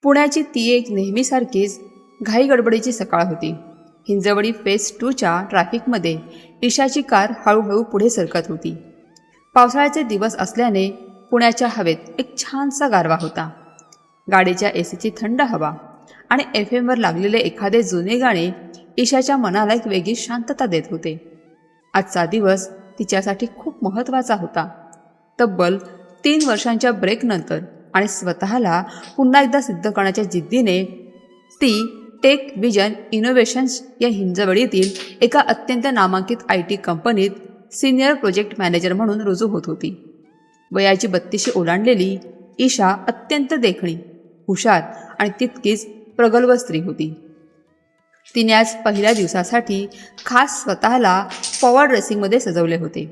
पुण्याची ती एक नेहमीसारखीच घाईगडबडीची सकाळ होती. हिंजवडी फेज 2च्या ट्रॅफिकमध्ये ईशाची कार हळूहळू पुढे सरकत होती. पावसाळ्याचे दिवस असल्याने पुण्याच्या हवेत एक छानसा गारवा होता. गाडीच्या एसीची थंड हवा आणि FM वर लागलेले एखादे जुने गाणे ईशाच्या मनाला एक वेगळी शांतता देत होते. आजचा दिवस तिच्यासाठी खूप महत्त्वाचा होता. तब्बल 3 वर्षांच्या ब्रेकनंतर आणि स्वतःला पुन्हा एकदा सिद्ध करण्याच्या जिद्दीने ती टेक विजन इनोव्हेशन्स या हिंजवडीतील एका अत्यंत नामांकित IT कंपनीत सिनियर प्रोजेक्ट मॅनेजर म्हणून रुजू होत होती. वयाची 32 ओलांडलेली ईशा अत्यंत देखणी, हुशार आणि तितकीच प्रगल्भ स्त्री होती. तिने आज पहिल्या दिवसासाठी खास स्वतःला फॉरवर्ड ड्रेसिंगमध्ये सजवले होते.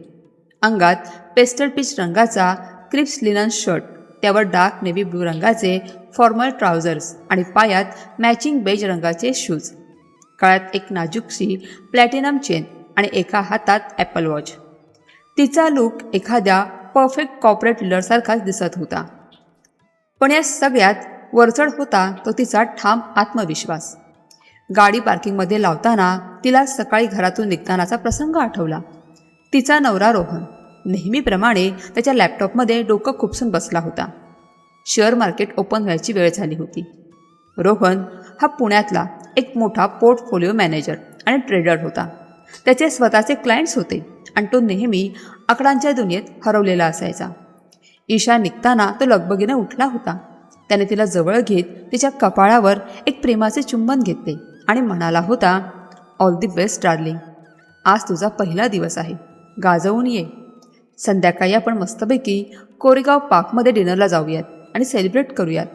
अंगात पेस्टल पीच रंगाचा क्रिप्स लिनन शर्ट, त्यावर डार्क नेव्ही ब्लू रंगाचे फॉर्मल ट्राउझर्स आणि पायात मॅचिंग बेज रंगाचे शूज. गळ्यात एक नाजूकशी प्लॅटिनम चेन आणि एका हातात ॲपल वॉच. तिचा लूक एखाद्या परफेक्ट कॉर्पोरेट लीडरसारखाच दिसत होता. पण या सगळ्यात वरचढ होता तो तिचा ठाम आत्मविश्वास. गाडी पार्किंगमध्ये लावताना तिला सकाळी घरातून निघतानाचा प्रसंग आठवला. तिचा नवरा रोहन नेहमीप्रमाणे त्याच्या लॅपटॉपमध्ये डोकं खुपसून बसला होता. शेअर मार्केट ओपन व्हायची वेळ झाली होती. रोहन हा पुण्यातला एक मोठा पोर्टफोलिओ मॅनेजर आणि ट्रेडर होता. त्याचे स्वतःचे क्लायंट्स होते आणि तो नेहमी आकड्यांच्या दुनियेत हरवलेला असायचा. ईशा निघताना तो लगबगीने उठला होता. त्याने तिला जवळ घेत तिच्या कपाळावर एक प्रेमाचे चुंबन घेतले आणि म्हणाला होता, ऑल दी बेस्ट डार्लिंग. आज तुझा पहिला दिवस आहे. गाजवून ये. संध्याकाळी आपण मस्तपैकी कोरेगाव पार्कमध्ये डिनरला जाऊयात आणि सेलिब्रेट करूयात.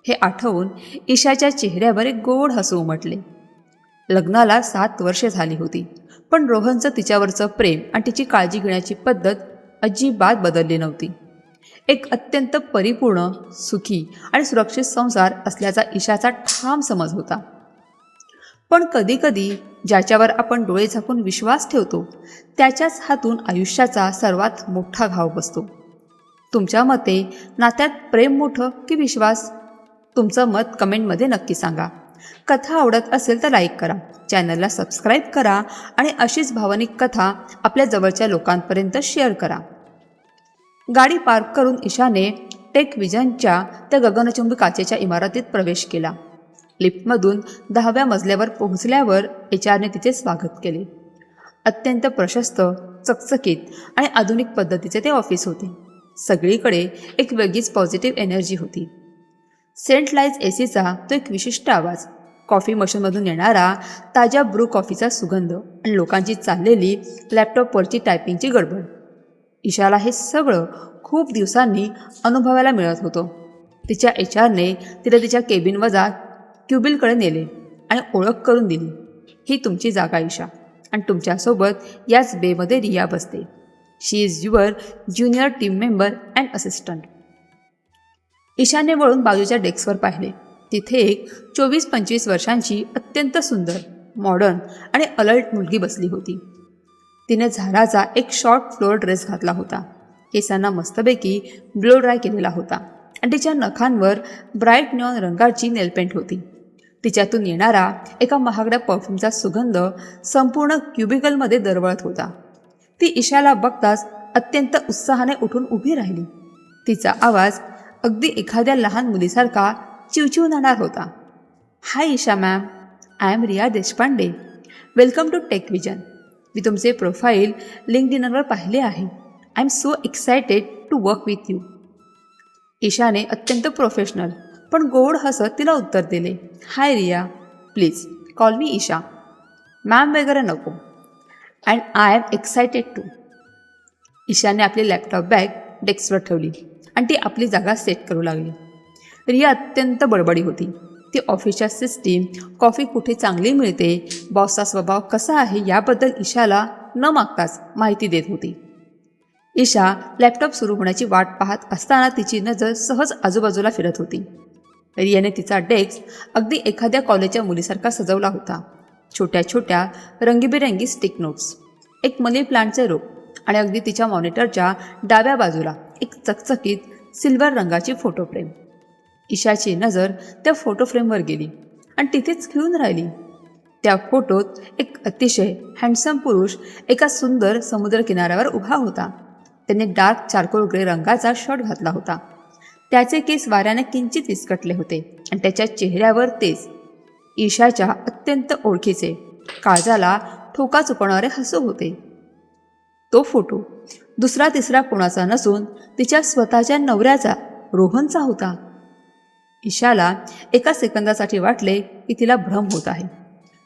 हे आठवून ईशाच्या चेहऱ्यावर एक गोड हसू उमटले. लग्नाला 7 वर्षे झाली होती, पण रोहनचं तिच्यावरचं प्रेम आणि तिची काळजी घेण्याची पद्धत अजिबात बदलली नव्हती. एक अत्यंत परिपूर्ण, सुखी आणि सुरक्षित संसार असल्याचा ईशाचा ठाम समज होता. पण कधीकधी ज्याच्यावर आपण डोळे झाकून विश्वास ठेवतो त्याच्याच हातून आयुष्याचा सर्वात मोठा घाव बसतो. तुमच्या मते नात्यात प्रेम मोठं की विश्वास? तुमचं मत कमेंटमध्ये नक्की सांगा. कथा आवडत असेल तर लाईक करा, चॅनलला सबस्क्राईब करा आणि अशीच भावनिक कथा आपल्या जवळच्या लोकांपर्यंत शेअर करा. गाडी पार्क करून ईशाने टेक विजनच्या त्या गगनचुंबी काचेच्या इमारतीत प्रवेश केला. लिफ्टमधून 10व्या मजल्यावर पोहोचल्यावर HRने तिचे स्वागत केले. अत्यंत प्रशस्त, चकचकीत आणि आधुनिक पद्धतीचे ते ऑफिस होते. सगळीकडे एक वेगळीच पॉझिटिव्ह एनर्जी होती. सेंट्रलाइज ACचा तो एक विशिष्ट आवाज, कॉफी मशीनमधून येणारा ताज्या ब्रू कॉफीचा सुगंध आणि लोकांची चाललेली लॅपटॉपवरची टायपिंगची गडबड. ईशाला हे सगळं खूप दिवसांनी अनुभवायला मिळत होतं. तिच्या HRने तिला तिच्या केबिनवजा क्युबिलकडे नेले आणि ओळख करून दिली. ही तुमची जागा ईशा आणि तुमच्यासोबत याच बेमध्ये रिया बसते. She is your junior team member and assistant. ईशाने वळून बाजूच्या डेस्कवर पाहिले. तिथे एक 24-25 वर्षांची अत्यंत सुंदर, मॉडर्न आणि अलर्ट मुलगी बसली होती. तिने झाराचा एक शॉर्ट फ्लोअर ड्रेस घातला होता. केसांना मस्तपैकी ब्लो ड्राय केलेला होता आणि तिच्या नखांवर ब्राईट न्यॉन रंगाची नेलपेंट होती. तिच्यातून येणारा एका महागड्या परफ्यूमचा सुगंध संपूर्ण क्युबिकलमध्ये दरवळत होता. ती ईशाला बघताच अत्यंत उत्साहाने उठून उभी राहिली. तिचा आवाज अगदी एखाद्या लहान मुलीसारखा चिवचिवणारा होता. Hi Isha ma'am, I am Riya Deshpande. Welcome to Tech Vision. मी तुमचे प्रोफाईल लिंक्डइनवर पाहिले आहे. I am so excited to work with you. ईशाने अत्यंत प्रोफेशनल पण गोड हसत तिला उत्तर दिले. Hi Riya, please call me Isha. Ma'am वगैरे नको. And I am excited too. ईशाने आपली लॅपटॉप बॅग डेस्कवर ठेवली आणि ती आपली जागा सेट करू लागली. रिया अत्यंत बडबडी होती. ती ऑफिसच्या सिस्टीम, कॉफी कुठे चांगली मिळते, बॉसचा स्वभाव कसा आहे याबद्दल ईशाला न मागताच माहिती देत होती. ईशा लॅपटॉप सुरू होण्याची वाट पाहत असताना तिची नजर सहज आजूबाजूला फिरत होती. रियाने तिचा डेस्क अगदी एखाद्या कॉलेजच्या मुलीसारखा सजवला होता. छोट्या छोट्या रंगीबेरंगी स्टिक नोट्स, एक मनी प्लांटचे रोप आणि अगदी तिच्या मॉनिटरच्या डाव्या बाजूला एक चकचकीत सिल्वर रंगाची फोटो फ्रेम. ईशाची नजर त्या फोटो फ्रेमवर गेली आणि तिथेच खिळून राहिली. त्या फोटोत एक अतिशय हँडसम पुरुष एका सुंदर समुद्र किनाऱ्यावर उभा होता. त्याने डार्क चारकोल ग्रे रंगाचा शर्ट घातला होता. त्याचे केस वाऱ्याने किंचित विस्कटले होते आणि त्याच्या चेहऱ्यावर तेच ईशाच्या अत्यंत ओळखीचे काळजाला ठोका चुकवणारे हसू होते. तो फोटो दुसरा तिसरा कोणाचा नसून तिच्या स्वतःच्या नवऱ्याचा, रोहनचा होता. ईशाला एका सेकंदासाठी वाटले की तिला भ्रम होत आहे.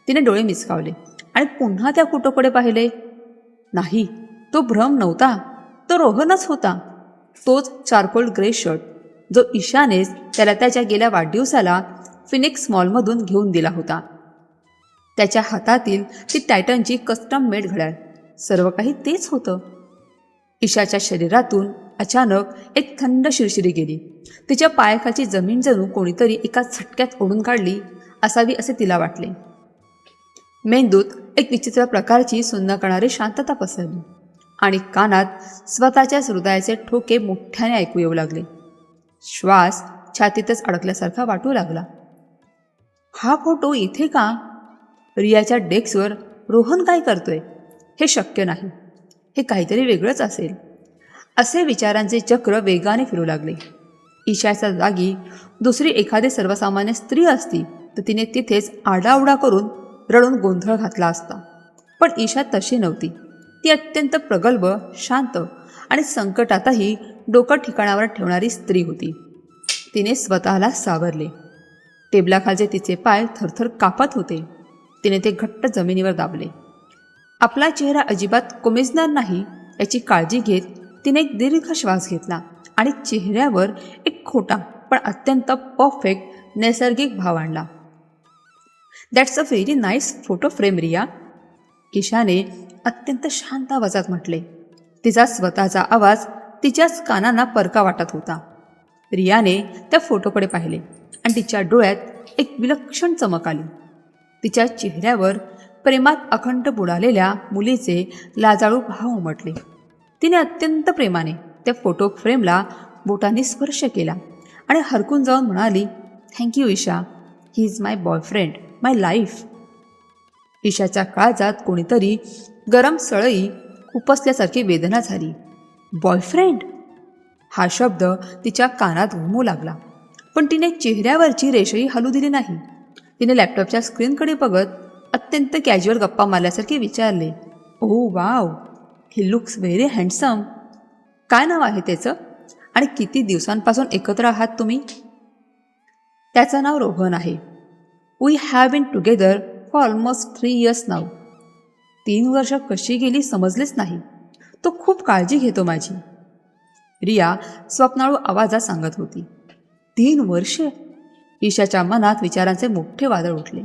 तिने डोळे मिचकावले आणि पुन्हा त्या फोटोकडे पाहिले. नाही, तो भ्रम नव्हता, तो रोहनच होता. तोच चारकोल ग्रे शर्ट जो ईशानेच त्याला त्याच्या गेल्या वाढदिवसाला फिनिक्स मॉलमधून घेऊन दिला होता. त्याच्या हातातील ती टायटनची कस्टम मेड घड्याळ, सर्व काही तेच होतं. ईशाच्या शरीरातून अचानक एक थंड शिरशिरी गेली. तिच्या पायाखालची जमीन जणू कोणीतरी एका झटक्यात ओढून काढली असावी असे तिला वाटले. मेंदूत एक विचित्र प्रकारची सुन्न करणारी शांतता पसरली आणि कानात स्वतःच्याच हृदयाचे ठोके मोठ्याने ऐकू येऊ लागले. श्वास छातीतच अडकल्यासारखा वाटू लागला. हा फोटो इथे का? रियाच्या डेस्कवर रोहन काय करतोय? हे शक्य नाही, हे काहीतरी वेगळंच असेल. असे विचारांचे चक्र वेगाने फिरू लागले. ईशाच्या जागी दुसरी एखादी सर्वसामान्य स्त्री असती तर तिने तिथेच आडाउडा करून रडून गोंधळ घातला असता. पण ईशा तशी नव्हती. ती अत्यंत प्रगल्भ, शांत आणि संकटातही डोकं ठिकाणावर ठेवणारी स्त्री होती. तिने स्वतःला सावरले. टेबलाखालचे तिचे पाय थरथर कापत होते. तिने ते घट्ट जमिनीवर दाबले. आपला चेहरा अजिबात कोमेजणार नाही याची काळजी घेत तिने एक दीर्घ श्वास घेतला आणि चेहऱ्यावर एक खोटा पण अत्यंत परफेक्ट नैसर्गिक भाव आणला. That's a very nice photo frame Riya, ईशाने अत्यंत शांत आवाजात म्हटले. तिचा स्वतःचा आवाज तिच्याच कानांना परका वाटत होता. रियाने त्या फोटोकडे पाहिले आणि तिच्या डोळ्यात एक विलक्षण चमक आली. तिच्या चेहऱ्यावर प्रेमात अखंड बुडालेल्या मुलीचे लाजाळू भाव उमटले. तिने अत्यंत प्रेमाने त्या फोटो फ्रेमला बोटांनी स्पर्श केला आणि हरकून जाऊन म्हणाली, thank you Isha, he is my boyfriend, my life. ईशाच्या काळजात कोणीतरी गरम सळई उपसल्यासारखी वेदना झाली. बॉयफ्रेंड हा शब्द तिच्या कानात घुमू लागला. पण तिने चेहऱ्यावरची रेषही हलू दिली नाही. तिने लॅपटॉपच्या स्क्रीनकडे बघत अत्यंत कॅज्युअल गप्पा मारल्यासारखे विचारले, oh wow, he looks very handsome. काय नाव आहे त्याचं आणि किती दिवसांपासून एकत्र आहात तुम्ही? त्याचं नाव रोहन आहे. We have been together for almost 3 years now. 3 वर्ष कशी गेली समजलेच नाही. तो खूप काळजी घेतो माझी, रिया स्वप्नाळू आवाजात सांगत होती. 3 वर्षे? ईशाच्या मनात विचारांचे मोठे वादळ उठले.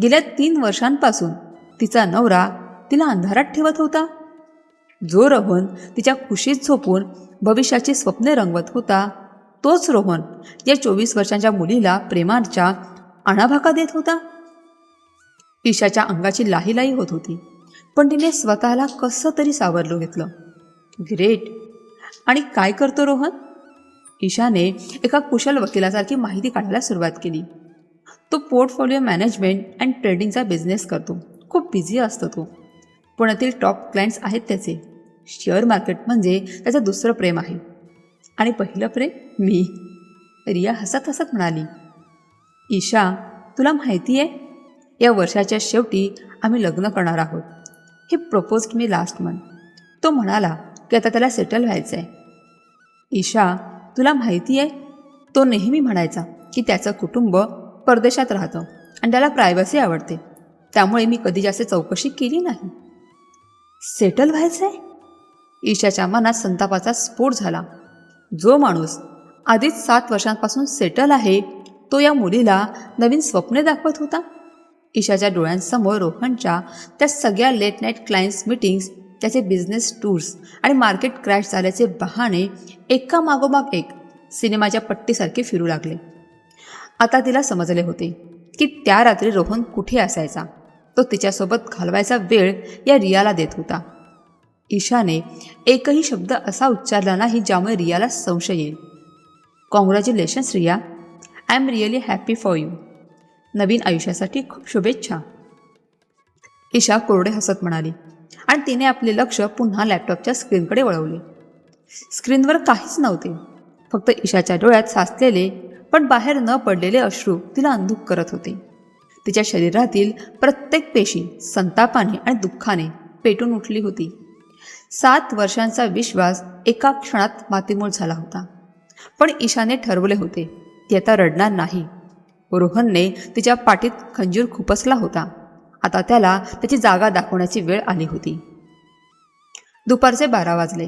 गेल्या 3 वर्षांपासून तिचा नवरा तिला अंधारात ठेवत होता. जो रोहन तिच्या कुशीत झोपून भविष्याची स्वप्ने रंगवत होता, तोच रोहन या 24 वर्षांच्या मुलीला प्रेमाच्या आणाभाका देत होता. ईशाच्या अंगाची लाहीलाही होत होती. पण तिने स्वतःला कसं तरी सावरलं घेतलं. ग्रेट. आणि काय करतो रोहन? ईशाने एका कुशल वकिलासारखी माहिती काढायला सुरुवात केली. तो पोर्टफोलिओ मॅनेजमेंट अँड ट्रेडिंगचा बिझनेस करतो. खूप बिझी असतो तो. पुण्यातील टॉप क्लायंट्स आहेत त्याचे. शेअर मार्केट म्हणजे त्याचं दुसरं प्रेम आहे. आणि पहिलं प्रेम मी, रिया हसत हसत म्हणाली. ईशा, तुला माहिती आहे, या वर्षाच्या शेवटी आम्ही लग्न करणार आहोत. ही प्रपोज्ड मी लास्ट मंथ. तो म्हणाला की आता त्याला सेटल व्हायचं आहे. ईशा, तुला माहिती आहे, तो नेहमी म्हणायचा की त्याचं कुटुंब परदेशात राहतं आणि त्याला प्रायव्हसी आवडते. त्यामुळे मी कधी जास्त चौकशी केली नाही. सेटल व्हायचं आहे? ईशाच्या मनात संतापाचा स्फोट झाला. जो माणूस आधीच 7 वर्षांपासून सेटल आहे, तो या मुलीला नवीन स्वप्ने दाखवत होता. ईशाच्या डोळ्यांसमोर रोहनच्या त्या सगळ्या लेट नाईट क्लायंट्स मीटिंग्स, त्याचे बिझनेस टूर्स आणि मार्केट क्रॅश झाल्याचे बहाणे एका मागोमाग एक सिनेमाच्या पट्टीसारखे फिरू लागले. आता तिला समजले होते की त्या रात्री रोहन कुठे असायचा. तो तिच्यासोबत घालवायचा वेळ या रियाला देत होता. ईशाने एकही शब्द असा उच्चारला नाही ज्यामुळे रियाला संशय येईल. Congratulations Riya, I am really happy for you. नवीन आयुष्यासाठी खूप शुभेच्छा. ईशा कोरडे हसत म्हणाली आणि तिने आपले लक्ष पुन्हा लॅपटॉपच्या स्क्रीनकडे वळवले. स्क्रीनवर काहीच नव्हते, फक्त ईशाच्या डोळ्यात साचलेले पण बाहेर न पडलेले अश्रू तिला अंधुक करत होते. तिच्या शरीरातील प्रत्येक पेशी संतापाने आणि दुःखाने पेटून उठली होती. 7 वर्षांचा विश्वास एका क्षणात मातीमोल झाला होता. पण ईशाने ठरवले होते ती आता रडणार नाही. रोहनने तिच्या पाठीत खंजीर खुपसला होता. आता त्याला त्याची जागा दाखवण्याची वेळ आली होती. दुपारचे 12 वाजले.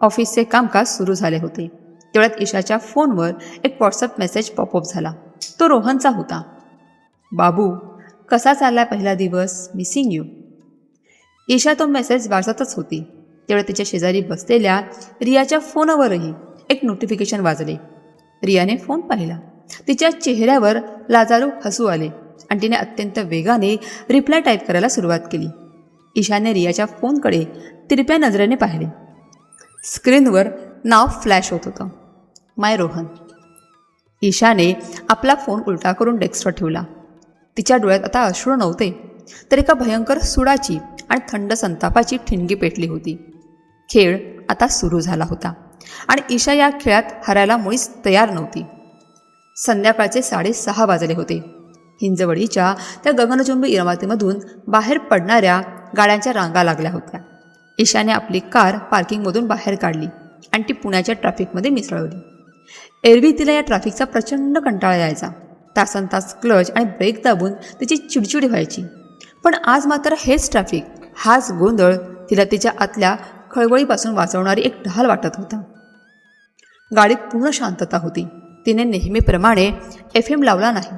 ऑफिसचे कामकाज सुरू झाले होते. तेवढ्यात ईशाच्या फोनवर एक व्हॉट्सअप मेसेज पॉपअप झाला. तो रोहनचा होता. बाबू, कसा चालला पहिला दिवस? Missing you. ईशा तो मेसेज वाचतच होती. तेवढ्या तिच्या शेजारी बसलेल्या रियाच्या फोनवरही एक नोटिफिकेशन वाजले. रियाने फोन पाहिला. तिच्या चेहऱ्यावर लाजाळू हसू आले आणि तिने अत्यंत वेगाने रिप्लाय टाईप करायला सुरुवात केली. ईशाने रियाच्या फोनकडे तिरप्या नजरेने पाहिले. स्क्रीनवर नाव फ्लॅश होत होतं, माय रोहन. ईशाने आपला फोन उलटा करून डेस्कवर ठेवला. तिच्या डोळ्यात आता अश्रू नव्हते, तर एका भयंकर सुडाची आणि थंड संतापाची ठिणगी पेटली होती. खेळ आता सुरू झाला होता आणि ईशा या खेळात हरायला मुळीच तयार नव्हती. संध्याकाळचे 6:30 वाजले होते. हिंजवडीच्या त्या गगनचुंबी इमारतीमधून बाहेर पडणाऱ्या गाड्यांच्या रांगा लागल्या होत्या. ईशाने आपली कार पार्किंगमधून बाहेर काढली आणि ती पुण्याच्या ट्रॅफिकमध्ये मिसळवली. एरवी तिला या ट्रॅफिकचा प्रचंड कंटाळा यायचा. तासनतास क्लच आणि ब्रेक दाबून तिची चिडचिडी व्हायची. पण आज मात्र हेच ट्रॅफिक, हाच गोंधळ तिला तिच्या आतल्या खळबळीपासून वाचवणारी एक ढाल वाटत होता. गाडीत पूर्ण शांतता होती. तिने नेहमीप्रमाणे FM लावला नाही,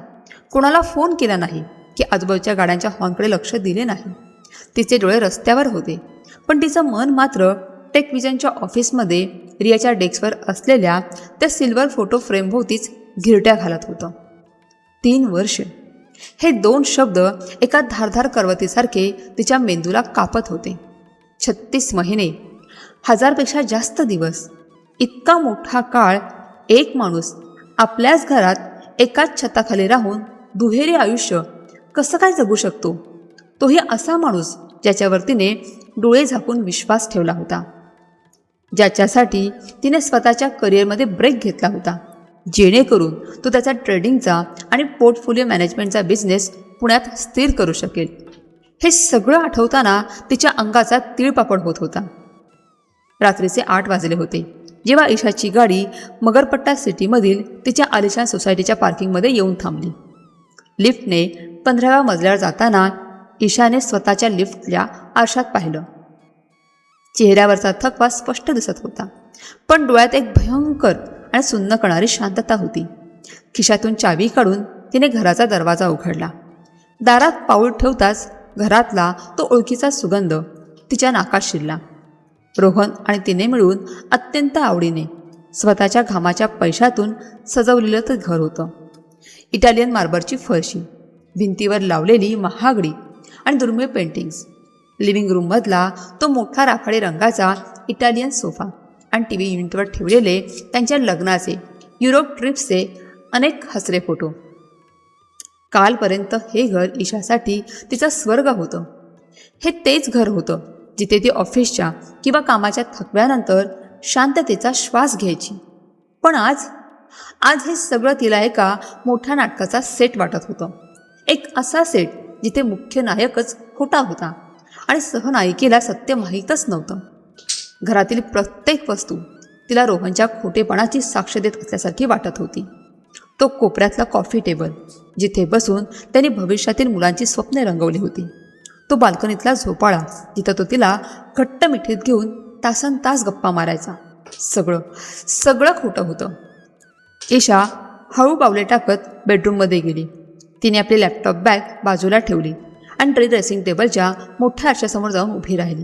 कोणाला फोन केला नाही की आजूबाजूच्या गाड्यांच्या हॉर्नकडे लक्ष दिले नाही. तिचे डोळे रस्त्यावर होते, पण तिचं मन मात्र टेकविजनच्या ऑफिसमध्ये रियाच्या डेस्कवर असलेल्या त्या सिल्वर फोटो फ्रेमभोवतीच घिरट्या घालत होतं. 3 वर्ष, हे 2 शब्द एका धारधार करवतीसारखे तिच्या मेंदूला कापत होते. 36 महिने, 1000पेक्षा जास्त दिवस, इतका मोठा काळ एक माणूस आपल्याच घरात एकाच छताखाली राहून दुहेरी आयुष्य कसं काय जगू शकतो? तोही असा माणूस ज्याच्यावर तिने डोळे झाकून विश्वास ठेवला होता, ज्याच्यासाठी तिने स्वतःच्या करिअरमध्ये ब्रेक घेतला होता, जेणेकरून तो त्याचा ट्रेडिंगचा आणि पोर्टफोलिओ मॅनेजमेंटचा बिझनेस पुण्यात स्थिर करू शकेल. हे सगळं आठवताना तिच्या अंगाचा तिळपापड होत होता. रात्रीचे 8 वाजले होते जेव्हा ईशाची गाडी मगरपट्टा सिटीमधील तिच्या आलिशान सोसायटीच्या पार्किंगमध्ये येऊन थांबली. लिफ्टने 15व्या मजल्यावर जाताना ईशाने स्वतःच्या लिफ्टच्या आरशात पाहिलं. चेहऱ्यावरचा थकवा स्पष्ट दिसत होता, पण डोळ्यात एक भयंकर आणि सुन्न करणारी शांतता होती. खिशातून चावी काढून तिने घराचा दरवाजा उघडला. दारात पाऊल ठेवताच घरातला तो ओळखीचा सुगंध तिच्या नाकात शिरला. रोहन आणि तिने मिळून अत्यंत आवडीने स्वतःच्या घामाच्या पैशातून सजवलेलं ते घर होतं. इटालियन मार्बलची फरशी, भिंतीवर लावलेली महागडी आणि दुर्मिळ पेंटिंग्स, लिव्हिंग रूममधला तो मोठा राखाडी रंगाचा इटालियन सोफा आणि TV युनिटवर ठेवलेले त्यांच्या लग्नाचे, युरोप ट्रिप्सचे अनेक हसरे फोटो. कालपर्यंत हे घर ईशासाठी तिचं स्वर्ग होतं. हे तेच घर होतं जिथे ती ऑफिसच्या किंवा कामाच्या थकव्यानंतर शांततेचा श्वास घ्यायची. पण आज हे सगळं तिला एका मोठ्या नाटकाचा सेट वाटत होतं. एक असा सेट जिथे मुख्य नायकच खोटा होता आणि सहनायिकेला सत्य माहीतच नव्हतं. घरातील प्रत्येक वस्तू तिला रोहनच्या खोटेपणाची साक्ष देत असल्यासारखी वाटत होती. तो कोपऱ्यातला कॉफी टेबल जिथे बसून त्यांनी भविष्यातील मुलांची स्वप्ने रंगवली होती. तो बाल्कनीतला झोपाळा जिथं तो तिला घट्ट मिठीत घेऊन तासनतास गप्पा मारायचा. सगळं खोटं होतं. ईशा हळू पावले टाकत बेडरूममध्ये गेली. तिने आपली लॅपटॉप बॅग बाजूला ठेवली आणि ड्रेसिंग टेबलच्या मोठ्या आरशासमोर जाऊन उभी राहिली.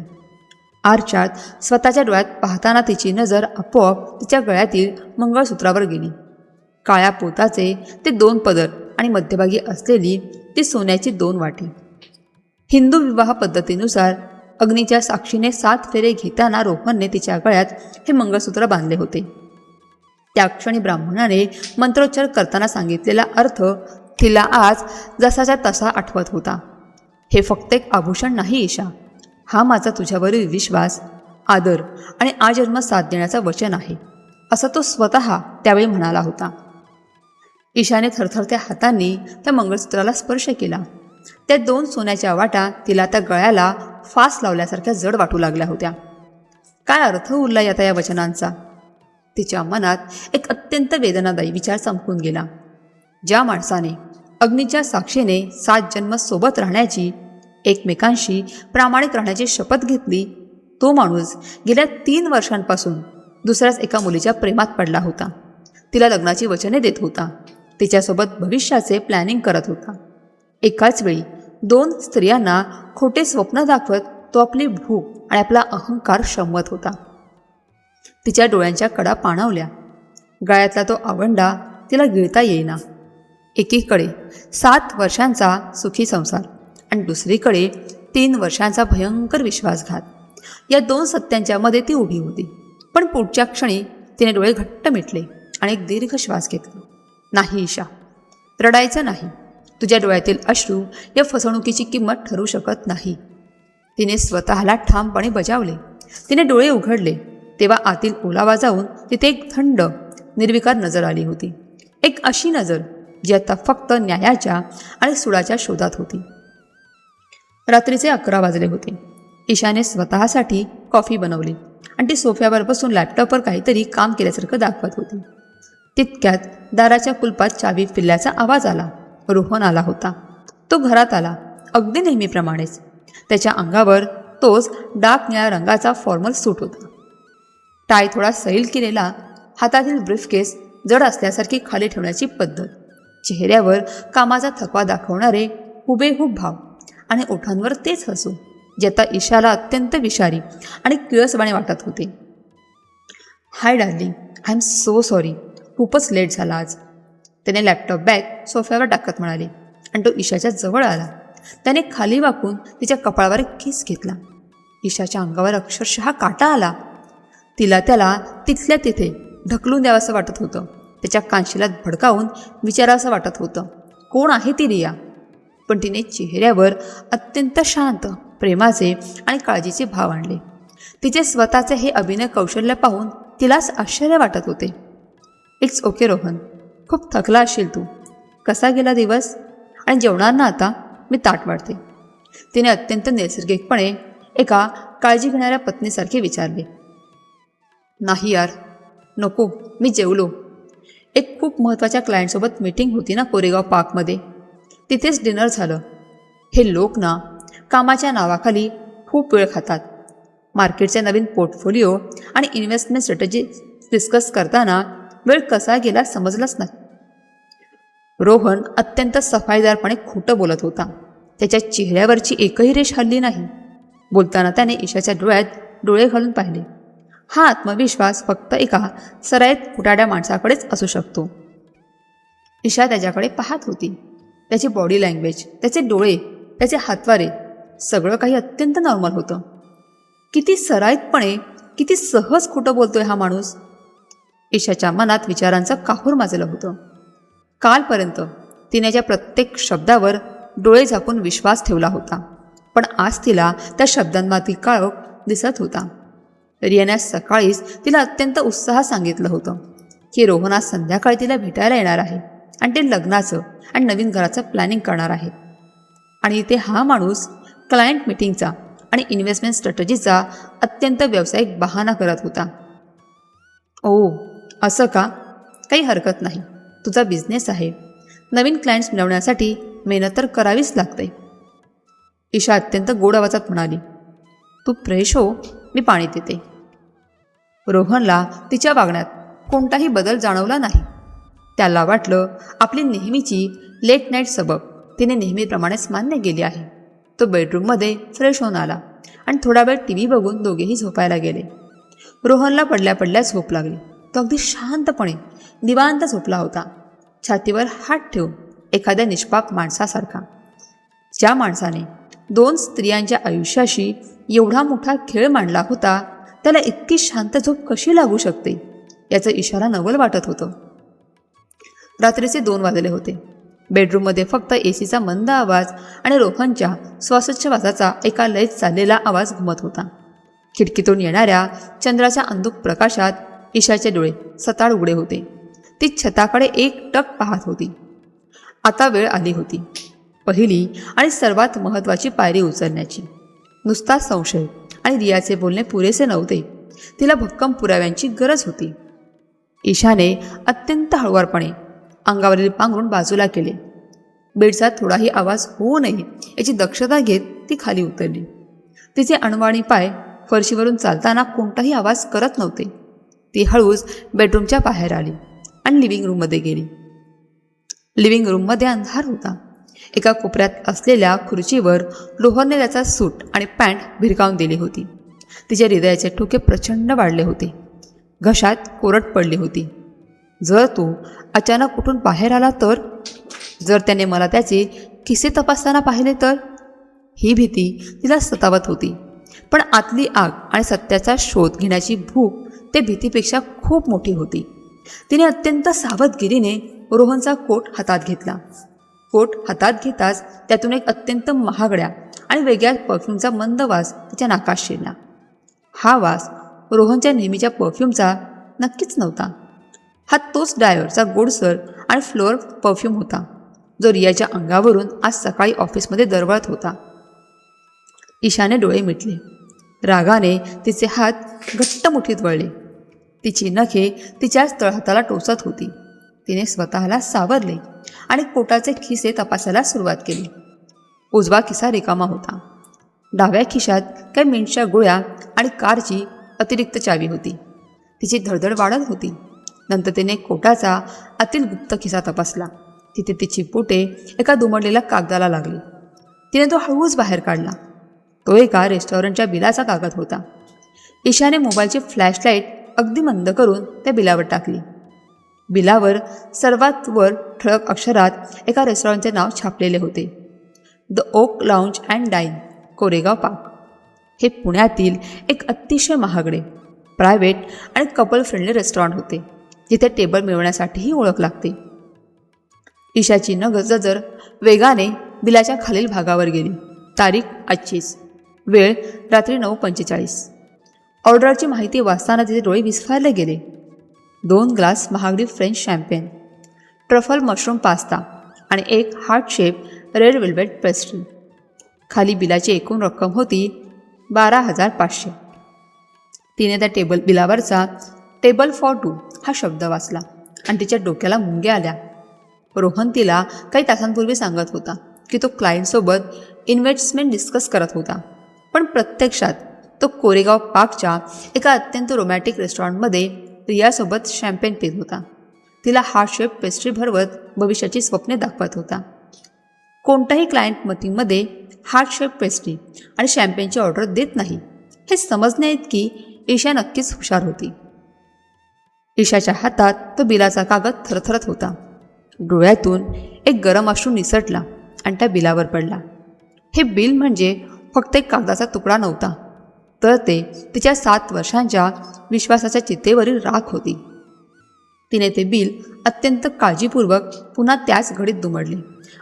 आरशात स्वतःच्या डोळ्यात पाहताना तिची नजर आपोआप तिच्या गळ्यातील मंगळसूत्रावर गेली. काळ्या पोताचे ते 2 पदर आणि मध्यभागी असलेली ती सोन्याची 2 वाटी. हिंदू विवाह पद्धतीनुसार अग्नीच्या साक्षीने 7 फेरे घेताना रोहनने तिच्या गळ्यात हे मंगळसूत्र बांधले होते. त्या क्षणी ब्राह्मणाने मंत्रोच्चार करताना सांगितलेला अर्थ तिला आज जसाच्या तसा आठवत होता. हे फक्त एक आभूषण नाही ईशा, हा माझा तुझ्यावरील विश्वास, आदर आणि आजन्म साथ देण्याचं वचन आहे, असं तो स्वतः त्यावेळी म्हणाला होता. ईशाने थरथरत्या हातांनी त्या मंगळसूत्राला स्पर्श केला. त्या 2 सोन्याच्या वाटा तिला त्या गळ्याला फास लावल्यासारख्या जड वाटू लागल्या होत्या. काय अर्थ उरला आता या वचनांचा? तिच्या मनात एक अत्यंत वेदनादायी विचार चमकून गेला. ज्या माणसाने अग्नीच्या साक्षीने 7 जन्म सोबत राहण्याची, एकमेकांशी प्रामाणिक राहण्याची शपथ घेतली, तो माणूस गेल्या 3 वर्षांपासून दुसऱ्याच एका मुलीच्या प्रेमात पडला होता. तिला लग्नाची वचने देत होता. तिच्यासोबत भविष्याचे प्लॅनिंग करत होता. एकाच वेळी 2 स्त्रियांना खोटे स्वप्न दाखवत तो आपली भूक आणि आपला अहंकार शमवत होता. तिच्या डोळ्यांच्या कडा पाणावल्या. गळ्यातला तो आवंडा तिला गिळता येईना. एकीकडे 7 वर्षांचा सुखी संसार आणि दुसरीकडे 3 वर्षांचा भयंकर विश्वासघात. या 2 सत्यांच्या मध्ये ती उभी होती. पण पुढच्या क्षणी तिने डोळे घट्ट मिटले आणि एक दीर्घ श्वास घेतला. नाही ईशा, रडायचं नाही. तुझ्या डोळ्यातील अश्रू या फसवणुकीची किंमत ठरू शकत नाही. तिने स्वतःला ठामपणे बजावले. तिने डोळे उघडले तेव्हा आतील ओलावा जाऊन तिथे एक थंड निर्विकार नजर आली होती. एक अशी नजर जी आता फक्त न्यायाच्या आणि सुडाच्या शोधात होती. रात्रीचे 11 वाजले होते. ईशाने स्वतःसाठी कॉफी बनवली आणि ती सोफ्यावर बसून लॅपटॉपवर काहीतरी काम केल्यासारखं दाखवत होती. तितक्यात दाराच्या कुलपात चावी फिरल्याचा आवाज आला. रोहन आला होता. तो घरात आला, अगदी नेहमीप्रमाणेच. त्याच्या अंगावर तोच डार्क निळ्या रंगाचा फॉर्मल सूट होता. टाय थोडा सैल केलेला, हातातील ब्रीफकेस जड असल्यासारखी खाली ठेवण्याची पद्धत, चेहऱ्यावर कामाचा थकवा दाखवणारे हुबेहूब भाव आणि ओठांवर तेच हसू जे आता ईशाला अत्यंत विषारी आणि किळसवाणे वाटत होते. Hi darling, I am so sorry, खूपच लेट झाला आज. त्याने लॅपटॉप बॅग सोफ्यावर टाकत म्हणाले आणि तो ईशाच्या जवळ आला. त्याने खाली वाकून तिच्या कपाळावर एक किस घेतला. ईशाच्या अंगावर अक्षरशः काटा आला. तिला त्याला तिथल्या तिथे ढकलून द्यावंसं वाटत होतं. त्याच्या कानशिलात भडकावून विचारावंसं वाटत होतं, कोण आहे ती रिया? पण तिने चेहऱ्यावर अत्यंत शांत, प्रेमाचे आणि काळजीचे भाव आणले. तिचे स्वतःचे हे अभिनय कौशल्य पाहून तिलाच आश्चर्य वाटत होते. इट्स ओके रोहन, खूप थकला असशील तू. कसा गेला दिवस? आणि जेवणांना आता मी ताट वाढते. तिने अत्यंत नैसर्गिकपणे एका काळजी घेणाऱ्या पत्नीसारखे विचारले. नाही यार, नको, मी जेवलो. एक खूप महत्त्वाच्या क्लायंटसोबत मीटिंग होती ना कोरेगाव पार्कमध्ये, तिथेच डिनर झालं. हे लोक ना कामाच्या नावाखाली खूप वेळ खातात. मार्केटचे नवीन पोर्टफोलिओ आणि इन्व्हेस्टमेंट स्ट्रॅटेजी डिस्कस करताना वेळ कसा गेला समजलाच नाही. रोहन अत्यंत सफाईदारपणे खोटं बोलत होता. त्याच्या चेहऱ्यावरची एकही रेष हलली नाही. बोलताना त्याने ईशाच्या डोळ्यात डोळे घालून पाहिले. हा आत्मविश्वास फक्त एका सराईत कुटाड्या माणसाकडेच असू शकतो. ईशा त्याच्याकडे पाहत होती. त्याची बॉडी लँग्वेज, त्याचे डोळे, त्याचे हातवारे, सगळं काही अत्यंत नॉर्मल होतं. किती सराईतपणे, किती सहज खोटं बोलतोय हा माणूस. ईशाच्या मनात विचारांचं काहूर माजलं होतं. कालपर्यंत तिने ज्या प्रत्येक शब्दावर डोळे झाकून विश्वास ठेवला होता, पण आज तिला त्या शब्दांमधील काळोख दिसत होता. रियाने सकाळीच तिला अत्यंत उत्साहात सांगितलं होतं की रोहन आज संध्याकाळी तिला भेटायला येणार आहे आणि ते लग्नाचं आणि नवीन घराचं प्लॅनिंग करणार आहे. आणि इथे हा माणूस क्लायंट मीटिंगचा आणि इन्व्हेस्टमेंट स्ट्रॅटेजीचा अत्यंत व्यावसायिक बहाणा करत होता. ओ, असं का? काही हरकत नाही, तुझा बिझनेस आहे. नवीन क्लायंट्स मिळवण्यासाठी मेहनत तर करावीच लागते. ईशा अत्यंत गोड आवाजात म्हणाली. तू फ्रेश हो, मी पाणी देते. रोहनला तिच्या वागण्यात कोणताही बदल जाणवला नाही. त्याला वाटलं आपली नेहमीची लेट नाईट सबब तिने नेहमीप्रमाणेच मान्य केली आहे. तो बेडरूममध्ये फ्रेश होऊन आला आणि थोडा वेळ TV बघून दोघेही झोपायला गेले. रोहनला पडल्या पडल्या झोप लागली. तो अगदी शांतपणे निवांत झोपला होता, छातीवर हात ठेवून, एखाद्या निष्पाप माणसासारखा. ज्या माणसाने 2 स्त्रियांच्या आयुष्याशी एवढा मोठा खेळ मांडला होता, त्याला इतकी शांत झोप कशी लागू शकते याचा इशारा नवल वाटत होतं. रात्रीचे 2 वाजले होते. बेडरूममध्ये फक्त एसीचा मंद आवाज आणि रोहनच्या श्वासोच्छवासाचा एका लयीत चाललेला आवाज घुमत होता. खिडकीतून येणाऱ्या चंद्राच्या अंधुक प्रकाशात ईशाचे डोळे सताड उघडे होते. ती छताकडे एकटक पाहत होती. आता वेळ आली होती, पहिली आणि सर्वात महत्त्वाची पायरी उचलण्याची. नुसता संशय आणि रियाचे बोलणे पुरेसे नव्हते. तिला भक्कम पुराव्यांची गरज होती. ईशाने अत्यंत हळुवारपणे अंगावरील पांघरूण बाजूला केले. बेडचा थोडाही आवाज होऊ नये याची दक्षता घेत ती खाली उतरली. तिचे अणवाणी पाय फरशीवरून चालताना कोणताही आवाज करत नव्हते. ती हळूच बेडरूमच्या बाहेर आली आणि लिव्हिंग रूममध्ये गेली. लिव्हिंग रूममध्ये अंधार होता. एका कोपऱ्यात असलेल्या खुर्चीवर रोहनने त्याचा सूट आणि पॅन्ट भिरकावून दिली होती. तिच्या हृदयाचे ठोके प्रचंड वाढले होते. घशात कोरड पडली होती. जर तो अचानक उठून बाहेर आला तर, जर त्याने मला त्याचे खिसे तपासताना पाहिले तर, ही भीती तिला सतावत होती. पण आतली आग आणि सत्याचा शोध घेण्याची भूक ते भीतीपेक्षा खूप मोठी होती. तिने अत्यंत सावधगिरीने रोहनचा कोट हातात घेतला. कोट हातात घेताच त्यातून एक अत्यंत महागड्या आणि वेगळ्या परफ्यूमचा मंद वास तिच्या नाकात शिरला. हा वास रोहनच्या नेहमीच्या परफ्यूमचा नक्कीच नव्हता. हा तोच डायोरचा गोडसर आणि फ्लोअर परफ्यूम होता जो रियाच्या अंगावरून आज सकाळी ऑफिसमध्ये दरवळत होता. ईशाने डोळे मिटले. रागाने तिचे हात घट्ट मुठीत वळले. तिची नखे तिच्याच तळहाताला टोचत होती. तिने स्वतःला सावरले आणि कोटाचे खिसे तपासायला सुरुवात केली. उजवा खिसा रिकामा होता. डाव्या खिशात काही मिंटच्या गोळ्या आणि कारची अतिरिक्त चावी होती. तिची धडधड वाढत होती. नंतर तिने कोटाचा आतील गुप्त खिसा तपासला. तिथे तिची बोटे एका दुमडलेल्या कागदाला लागली. तिने तो हळूच बाहेर काढला. तो एका रेस्टॉरंटच्या बिलाचा कागद होता. ईशाने मोबाईलची फ्लॅशलाईट अगदी मंद करून त्या बिलावर टाकली. बिलावर सर्वात वर ठळक अक्षरात एका रेस्टॉरंटचे नाव छापलेले होते. The oak lounge and dine, Koregaon park. हे पुण्यातील एक अतिशय महागडे, प्रायव्हेट आणि कपल फ्रेंडली रेस्टॉरंट होते, जिथे टेबल मिळवण्यासाठीही ओळख लागते. ईशाची नजर वेगाने बिलाच्या खालील भागावर गेली. तारीख आजचीच, वेळ रात्री 9:45. ऑर्डरची माहिती वाचताना तिचे डोळे विस्फारले गेले. 2 ग्लास महागडी French champagne, truffle mushroom pasta आणि एक heart shape red velvet pastry. खाली बिलाची एकूण रक्कम होती 12,500. तिने त्या बिलावरचा टेबल फॉर 2 हा शब्द वाचला आणि तिच्या डोक्याला मुंग्या आल्या. रोहन तिला काही तासांपूर्वी सांगत होता की तो क्लायंटसोबत इन्व्हेस्टमेंट डिस्कस करत होता, पण प्रत्यक्षात तो कोरेगाव पार्कच्या एका अत्यंत रोमॅन्टिक रेस्टॉरंटमध्ये रियासोबत शॅम्पेन पित होता. तिला हार्ट शेप पेस्ट्री भरवत भविष्याची स्वप्ने दाखवत होता. कोणताही क्लायंट मीटिंगमध्ये हार्ट शेप पेस्ट्री आणि शॅम्पेनची ऑर्डर देत नाही हे समजण्याइतकी ईशा नक्कीच हुशार होती. ईशाच्या हातात तो बिलाचा कागद थरथरत होता. डोळ्यातून एक गरम अश्रू निसटला आणि त्या बिलावर पडला. हे बिल म्हणजे फक्त एक कागदाचा तुकडा नव्हता, तर ते तिच्या 7 वर्षांच्या विश्वासाच्या चितेवरील राख होती. तिने ते बिल अत्यंत काळजीपूर्वक पुन्हा त्याच घडीत दुमडले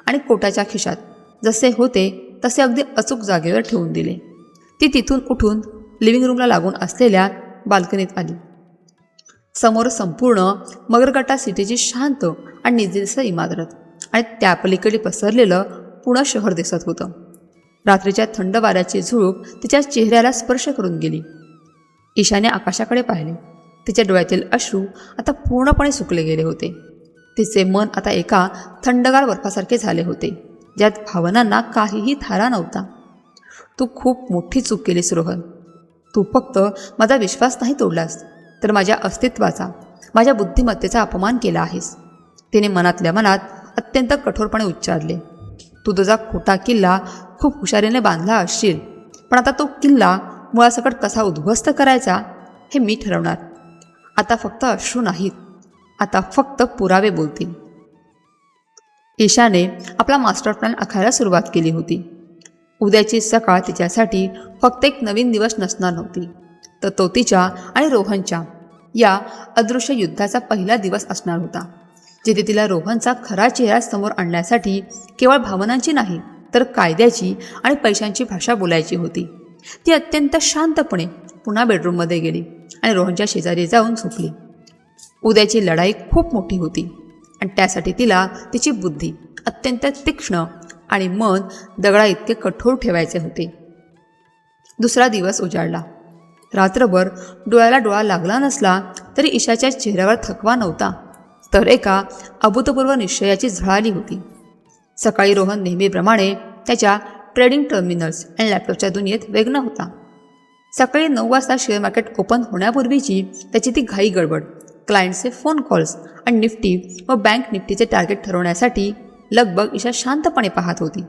आणि कोटाच्या खिशात जसे होते तसे अगदी अचूक जागेवर ठेवून दिले. ती तिथून उठून लिव्हिंग रूमला लागून असलेल्या बाल्कनीत आली. समोर संपूर्ण मगरगट्टा सिटीची शांत आणि निजदिस्त इमारत आणि त्या पलीकडे पसरलेलं पुणे शहर दिसत होतं. रात्रीच्या थंड वाऱ्याची झुळूक तिच्या चेहऱ्याला स्पर्श करून गेली. ईशाने आकाशाकडे पाहिले. तिच्या डोळ्यातील अश्रू आता पूर्णपणे सुकले गेले होते. तिचे मन आता एका थंडगार बर्फासारखे झाले होते, ज्यात भावनांना काहीही थारा नव्हता. तू खूप मोठी चूक केलीस रोहन. तू फक्त माझा विश्वास नाही तोडलास, तर माझ्या अस्तित्वाचा, माझ्या बुद्धिमत्तेचा अपमान केला आहेस. तिने मनातल्या मनात अत्यंत कठोरपणे उच्चारले. तू तुझा खोटा किल्ला खूप हुशारीने बांधला असशील, पण आता तो किल्ला मुळासकट कसा उद्ध्वस्त करायचा हे मी ठरवणार. आता फक्त अश्रू नाहीत, आता फक्त पुरावे बोलतील. ईशाने आपला मास्टर प्लॅन आखायला सुरुवात केली होती. उद्याची सकाळ तिच्यासाठी फक्त एक नवीन दिवस नसणार नव्हती, तर तो तिच्या आणि रोहनच्या या अदृश्य युद्धाचा पहिला दिवस असणार होता, जिथे तिला रोहनचा खरा चेहरा समोर आणण्यासाठी केवळ भावनांची नाही तर कायद्याची आणि पैशांची भाषा बोलायची होती. ती अत्यंत शांतपणे पुन्हा बेडरूममध्ये गेली आणि रोहनच्या शेजारी जाऊन झोपली. उद्याची लढाई खूप मोठी होती आणि त्यासाठी तिला तिची बुद्धी अत्यंत तीक्ष्ण आणि मन दगडा इतके कठोर ठेवायचे होते. दुसरा दिवस उजाडला. रात्रभर डोळ्याला डोळा लागला नसला तरी ईशाच्या चेहऱ्यावर थकवा नव्हता, तर एका अभूतपूर्व निश्चयाची झळाली होती. सकाळी रोहन नेहमीप्रमाणे त्याच्या ट्रेडिंग टर्मिनल्स आणि लॅपटॉपच्या दुनियेत वेगळा होता. सकाळी 9 वाजता शेअर मार्केट ओपन होण्यापूर्वीची त्याची ती घाई गडबड, क्लायंटचे फोन कॉल्स आणि निफ्टी व बँक निफ्टीचे टार्गेट ठरवण्यासाठी लगबग ईशा शांतपणे पाहत होती.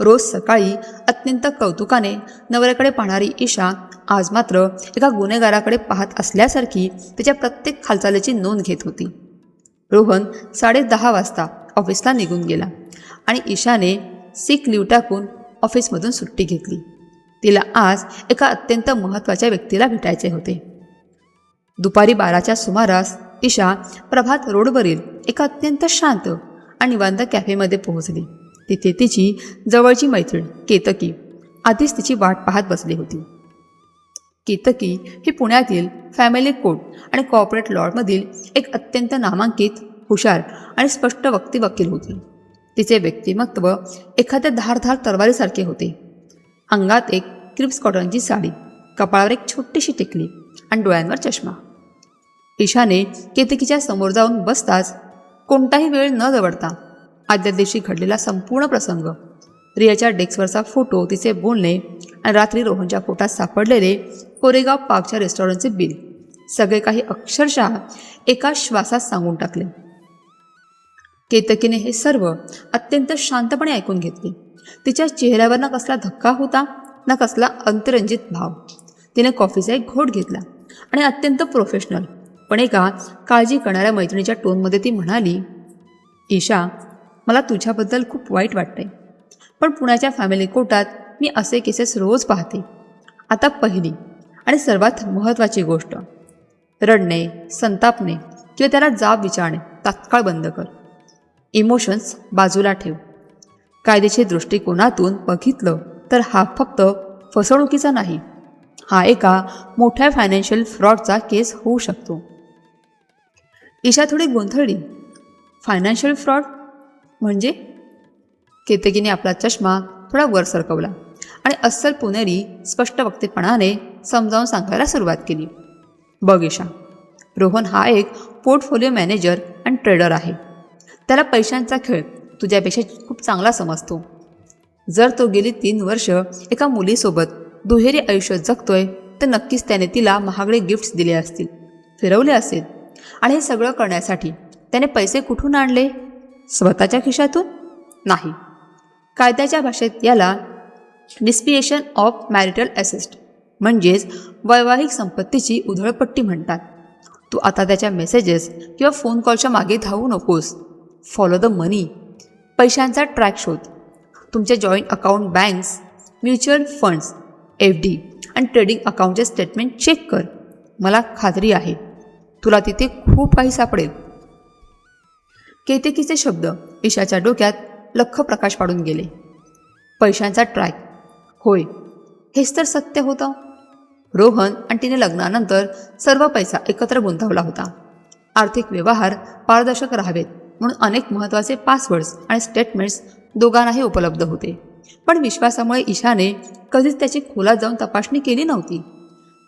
रोज सकाळी अत्यंत कौतुकाने नवऱ्याकडे पाहणारी ईशा आज मात्र एका गुन्हेगाराकडे पाहत असल्यासारखी त्याच्या प्रत्येक हालचालीची नोंद घेत होती. रोहन 10:30 वाजता ऑफिसला निघून गेला आणि ईशाने सिक लीव टाकून ऑफिसमधून सुट्टी घेतली. तिला आज एका अत्यंत महत्त्वाच्या व्यक्तीला भेटायचे होते. दुपारी 12च्या सुमारास ईशा प्रभात रोडवरील एका अत्यंत शांत आणि निवांत कॅफेमध्ये पोहोचली. तिथे तिची जवळची मैत्रीण केतकी आधीच तिची वाट पाहत बसली होती. केतकी ही पुण्यातील फॅमिली कोर्ट आणि कॉर्पोरेट लॉमधील एक अत्यंत नामांकित, हुशार आणि स्पष्ट वक्ती होती. तिचे व्यक्तिमत्व एखाद्या धारधार तलवारीसारखे होते. अंगात एक क्रिप्स कॉटनची साडी, कपाळावर एक छोटीशी टिकली आणि डोळ्यांवर चष्मा. ईशाने केतकीच्या समोर जाऊन बसताच कोणताही वेळ न दवडता आदल्या दिवशी घडलेला संपूर्ण प्रसंग, रियाच्या डेस्कवरचा फोटो, तिचे बोलणे आणि रात्री रोहनच्या पोटात सापडलेले कोरेगाव पार्कच्या रेस्टॉरंटचे बिल, सगळे काही अक्षरशः एका श्वासात सांगून टाकले. केतकीने हे सर्व अत्यंत शांतपणे ऐकून घेतले. तिच्या चेहऱ्यावर ना कसला धक्का होता ना कसला अंतरंजित भाव. तिने कॉफीचा एक घोट घेतला आणि अत्यंत प्रोफेशनल पण एका काळजी करणाऱ्या मैत्रिणीच्या टोनमध्ये ती म्हणाली, ईशा, मला तुझ्याबद्दल खूप वाईट वाटतंय, पण पुण्याच्या फॅमिली कोर्टात मी असे केसेस रोज पाहते. आता पहिली आणि सर्वात महत्त्वाची गोष्ट, रडणे, संतापणे किंवा त्याला जाब विचारणे तात्काळ बंद कर. इमोशन्स बाजूला ठेव. कायदेशीर दृष्टिकोनातून बघितलं तर हा फक्त फसवणुकीचा नाही, हा एका मोठ्या फायनान्शियल फ्रॉडचा केस होऊ शकतो. ईशा थोडी गोंधळली. फायनान्शियल फ्रॉड म्हणजे? केतकीने आपला चष्मा थोडा वर सरकवला आणि अस्सल पुणेरी स्पष्ट वक्तेपणाने समजावून सांगायला सुरुवात केली. बघ ईशा, रोहन हा एक पोर्टफोलिओ मॅनेजर आणि ट्रेडर आहे. त्याला पैशांचा खेळ तुझ्यापेक्षा खूप चांगला समजतो. जर तो गेली 3 वर्ष एका मुलीसोबत दुहेरी आयुष्य जगतोय तर नक्कीच त्याने तिला महागडे गिफ्ट्स दिले असतील, फिरवले असेल. आणि हे सगळं करण्यासाठी त्याने पैसे कुठून आणले? स्वतःच्या खिशातून नाही. कायद्याच्या भाषेत याला डिस्पिएशन ऑफ मॅरिटल ॲसेट म्हणजेच वैवाहिक संपत्तीची उधळपट्टी म्हणतात. तू आता त्याच्या मेसेजेस किंवा फोन कॉलच्या मागे धावू नकोस. फॉलो द मनी. पैशांचा ट्रॅक शोध. तुमचे joint account, banks, mutual funds, FD आणि ट्रेडिंग अकाउंटचे स्टेटमेंट चेक कर. मला खात्री आहे तुला तिथे खूप काही सापडेल. केतकीचे शब्द ईशाच्या डोक्यात लख्ख प्रकाश पाडून गेले. पैशांचा ट्रॅक, होय, हेच तर सत्य होतं. रोहन आणि तिने लग्नानंतर सर्व पैसा एकत्र गुंतवला होता. आर्थिक व्यवहार पारदर्शक राहावेत म्हणून अनेक महत्त्वाचे पासवर्ड्स आणि स्टेटमेंट्स दोघांनाही उपलब्ध होते. पण विश्वासामुळे ईशाने कधीच त्याची खोलात जाऊन तपासणी केली नव्हती.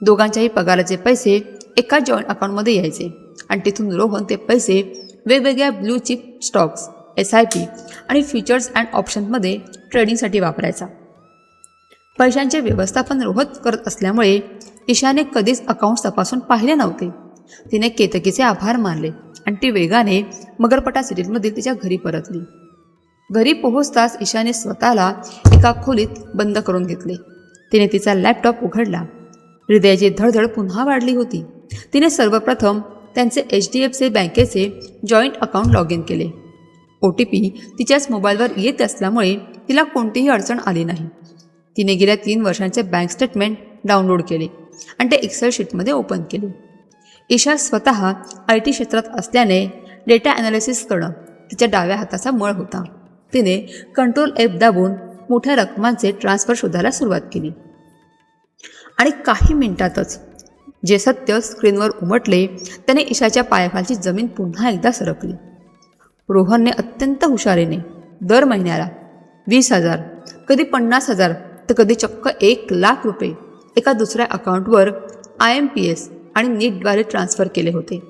दोघांच्याही पगाराचे पैसे एका जॉईंट अकाउंटमध्ये यायचे आणि तिथून रोहन ते पैसे वेगवेगळ्या ब्लू चिप स्टॉक्स, SIP आणि फ्युचर्स अँड ऑप्शन्समध्ये ट्रेडिंगसाठी वापरायचा. पैशांचे व्यवस्थापन रोहन करत असल्यामुळे ईशाने कधीच अकाउंट्स तपासून पाहिले नव्हते. तिने केतकीचे आभार मानले आणि ती वेगाने मगरपटा सिटीमधील तिच्या घरी परतली. घरी पोहोचताच ईशाने स्वतःला एका खोलीत बंद करून घेतले. तिने तिचा लॅपटॉप उघडला. हृदयाची धडधड पुन्हा वाढली होती. तिने सर्वप्रथम त्यांचे HDFC बँकेचे जॉईंट अकाउंट लॉग इन केले. OTP तिच्याच मोबाईलवर येत असल्यामुळे तिला कोणतीही अडचण आली नाही. तिने गेल्या 3 वर्षांचे बँक स्टेटमेंट डाउनलोड केले आणि ते एक्सेल शीटमध्ये ओपन केले. ईशा स्वतः IT क्षेत्रात असल्याने डेटा ॲनालिसिस करणं तिच्या डाव्या हाताचा मळ होता. तिने कंट्रोल F दाबून मोठ्या रकमांचे ट्रान्सफर शोधायला सुरुवात केली. आणि काही मिनिटातच जे सत्य स्क्रीनवर उमटले त्याने ईशाच्या पायाखालची जमीन पुन्हा एकदा सरकली. रोहनने अत्यंत हुशारीने दर महिन्याला 20,000, कधी 50,000 तर कधी चक्क 1,00,000 रुपये एका दुसऱ्या अकाउंटवर IMPS आणि नीटद्वारे ट्रान्सफर केले होते.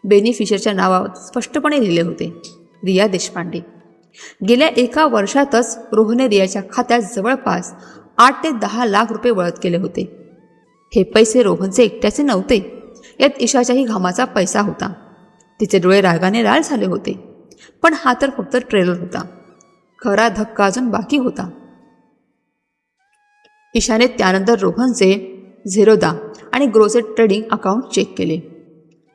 बेनिफिशरच्या नावावर स्पष्टपणे लिहिले होते, रिया देशपांडे. गेल्या एका वर्षातच रोहनने रियाच्या खात्यात जवळपास 8 ते 10 लाख रुपये वळत केले होते. हे पैसे रोहनचे एकट्याचे नव्हते, यात ईशाच्याही घामाचा पैसा होता. तिचे डोळे रागाने लाल झाले होते. पण हा तर फक्त ट्रेलर होता. खरा धक्का अजून बाकी होता. ईशाने त्यानंतर रोहनचे झेरोदा आणि ग्रोसेट ट्रेडिंग अकाउंट चेक केले.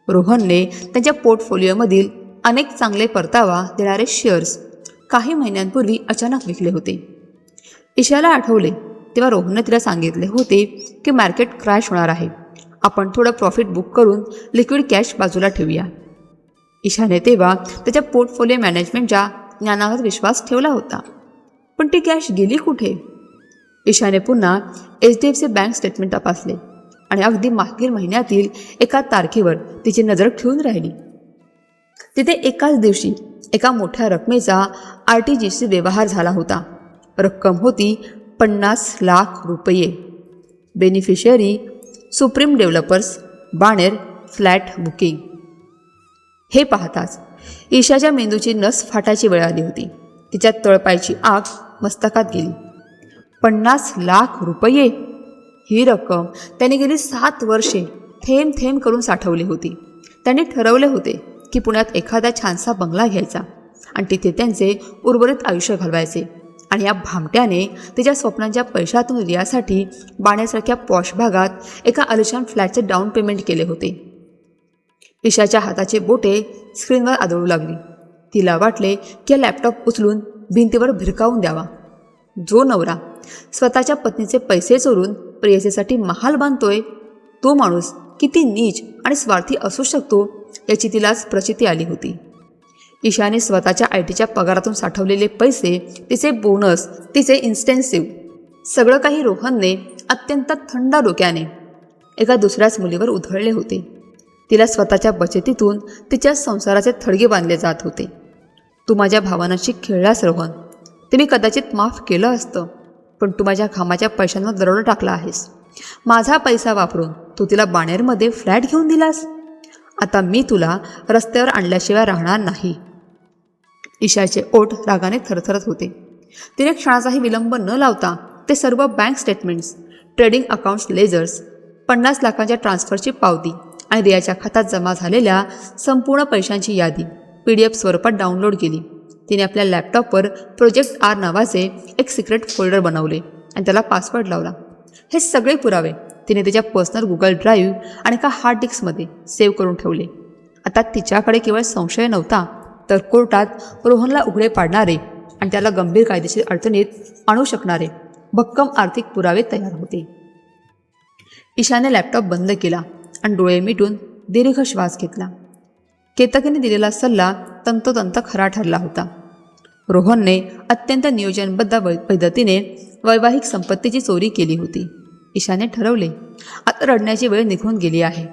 रोहनने त्यांच्या पोर्टफोलिओमधील अनेक चांगले परतावा देणारे शेअर्स काही महिन्यांपूर्वी अचानक विकले होते. ईशाला आठवले तेव्हा रोहनने तिला सांगितले होते की मार्केट क्रॅश होणार आहे, आपण थोडं प्रॉफिट बुक करून लिक्विड कॅश बाजूला ठेवूया. ईशाने तेव्हा त्याच्या पोर्टफोलिओ मॅनेजमेंटच्या ज्ञानावर विश्वास ठेवला होता. पण ती कॅश गेली कुठे? ईशाने पुन्हा HDFC बँक स्टेटमेंट तपासले आणि अगदी मागील महिन्यातील एका तारखेवर तिची नजर ठेवून राहिली. तिथे एकाच दिवशी एका मोठ्या रकमेचा RTGC व्यवहार झाला होता. रक्कम होती 50 लाख रुपये. Beneficiary supreme developers, Baner flat booking. हे पाहताच ईशाच्या मेंदूची नस फाटायची वेळ आली होती. तिच्या तळपायची आग मस्तकात गेली. 50 लाख रुपये! ही रक्कम त्याने गेली 7 वर्षे थेंब थेंब करून साठवली होती. त्यांनी ठरवले होते की पुण्यात एखादा छानसा बंगला घ्यायचा आणि तिथे त्यांचे उर्वरित आयुष्य घालवायचे. आणि या भामट्याने तिच्या स्वप्नांच्या पैशातून रियासाठी बाण्यासारख्या पॉश भागात एका आलिशान फ्लॅटचे डाऊन पेमेंट केले होते. ईशाच्या हाताची बोटे स्क्रीनवर आदळू लागली. तिला वाटले की हा लॅपटॉप उचलून भिंतीवर भिरकावून द्यावा. जो नवरा स्वतःच्या पत्नीचे पैसे चोरून प्रेयसीसाठी महाल बांधतोय, तो माणूस किती नीच आणि स्वार्थी असू शकतो याची तिलाच प्रचिती आली होती. ईशाने स्वतःच्या ITच्या पगारातून साठवलेले पैसे, तिचे बोनस, तिचे इन्स्टेन्सिव्ह सगळं काही रोहनने अत्यंत थंड डोक्याने एका दुसऱ्याच मुलीवर उधळले होते. तिला स्वतःच्या बचतीतून तिच्या संसाराचे थडगे बांधले जात होते. तू माझ्या भावनांशी खेळलास रोहन, ते मी कदाचित माफ केलं असतं, पण तू माझ्या घामाच्या पैशांवर दरोडा टाकला आहेस. माझा पैसा वापरून तू तिला बाणेरमध्ये फ्लॅट घेऊन दिलास. आता मी तुला रस्त्यावर आणल्याशिवाय राहणार नाही. ईशाचे ओठ रागाने थरथरत होते. तिने क्षणाचाही विलंब न लावता ते सर्व bank statements, trading accounts ledgers, 50 लाखांच्या ट्रान्सफरची पावती आणि रियाच्या खात्यात जमा झालेल्या संपूर्ण पैशांची यादी PDF स्वरूपात डाउनलोड केली. तिने आपल्या लॅपटॉपवर प्रोजेक्ट R नावाचे एक सिक्रेट फोल्डर बनवले आणि त्याला पासवर्ड लावला. हे सगळे पुरावे तिने तिच्या पर्सनल गुगल ड्राईव्ह आणि एका हार्ड डिस्कमध्ये सेव्ह करून ठेवले. आता तिच्याकडे केवळ संशय नव्हता, तर कोर्टात रोहनला उघडे पाडणारे आणि त्याला गंभीर कायदेशीर अडचणीत आणू शकणारे भक्कम आर्थिक पुरावे तयार होते. ईशाने लॅपटॉप बंद केला आणि डोळे मिटून दीर्घ श्वास घेतला. केतकीने दिलेला सल्ला तंतोतंत खरा ठरला होता. रोहनने अत्यंत नियोजनबद्ध पद्धतीने वैवाहिक संपत्तीची चोरी केली होती. ईशाने ठरवले, आता रडण्याची वेळ निघून गेली आहे.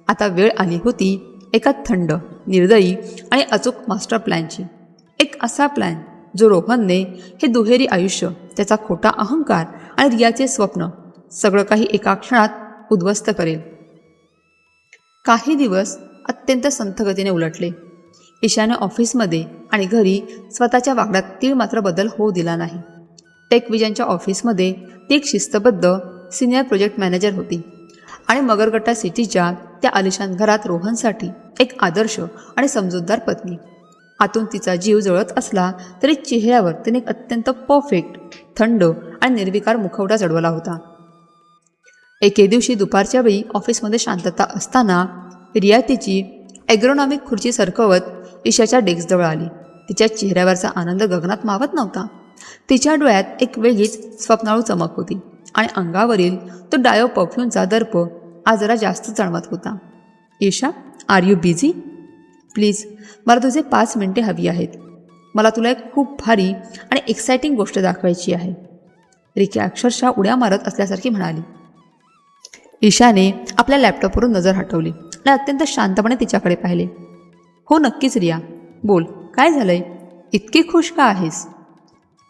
आता वेळ आली होती एका थंड, निर्दयी आणि अचूक मास्टर प्लॅनची. एक असा प्लॅन जो रोहनने हे दुहेरी आयुष्य, त्याचा खोटा अहंकार आणि रियाचे स्वप्न सगळं काही एका क्षणात उद्ध्वस्त करेल. काही दिवस अत्यंत संथ गतीने उलटले. ईशाने ऑफिसमध्ये आणि घरी स्वतःच्या वागण्यात तीळ मात्र बदल होऊ दिला नाही. टेकविजनच्या ऑफिसमध्ये ती एक शिस्तबद्ध सिनियर प्रोजेक्ट मॅनेजर होती आणि मगरगट्टा सिटीच्या त्या आलिशान घरात रोहनसाठी एक आदर्श आणि समजूतदार पत्नी. आतून तिचा जीव जळत असला तरी चेहऱ्यावर तिने एक अत्यंत परफेक्ट, थंड आणि निर्विकार मुखवटा चढवला होता. एके दिवशी दुपारच्या वेळी ऑफिसमध्ये शांतता असताना रिया तिची ॲग्रोनॉमिक खुर्ची सरकवत ईशाच्या डेस्कजवळ आली. तिच्या चेहऱ्यावरचा आनंद गगनात मावत नव्हता. तिच्या डोळ्यात एक वेगळीच स्वप्नाळू चमक होती आणि अंगावरील तो डायो परफ्यूमचा दर्प आज जरा जास्त जाणवत होता. Isha, are you busy? Please, मला तुझे 5 मिनिटे हवी आहेत. मला तुला एक खूप भारी आणि एक्सायटिंग गोष्ट दाखवायची आहे. रिया अक्षरशः उड्या मारत असल्यासारखी म्हणाली. ईशाने आपल्या लॅपटॉपवरून नजर हटवली आणि अत्यंत शांतपणे तिच्याकडे पाहिले. हो नक्कीच रिया, बोल, काय झालंय? इतकी खुश का आहेस?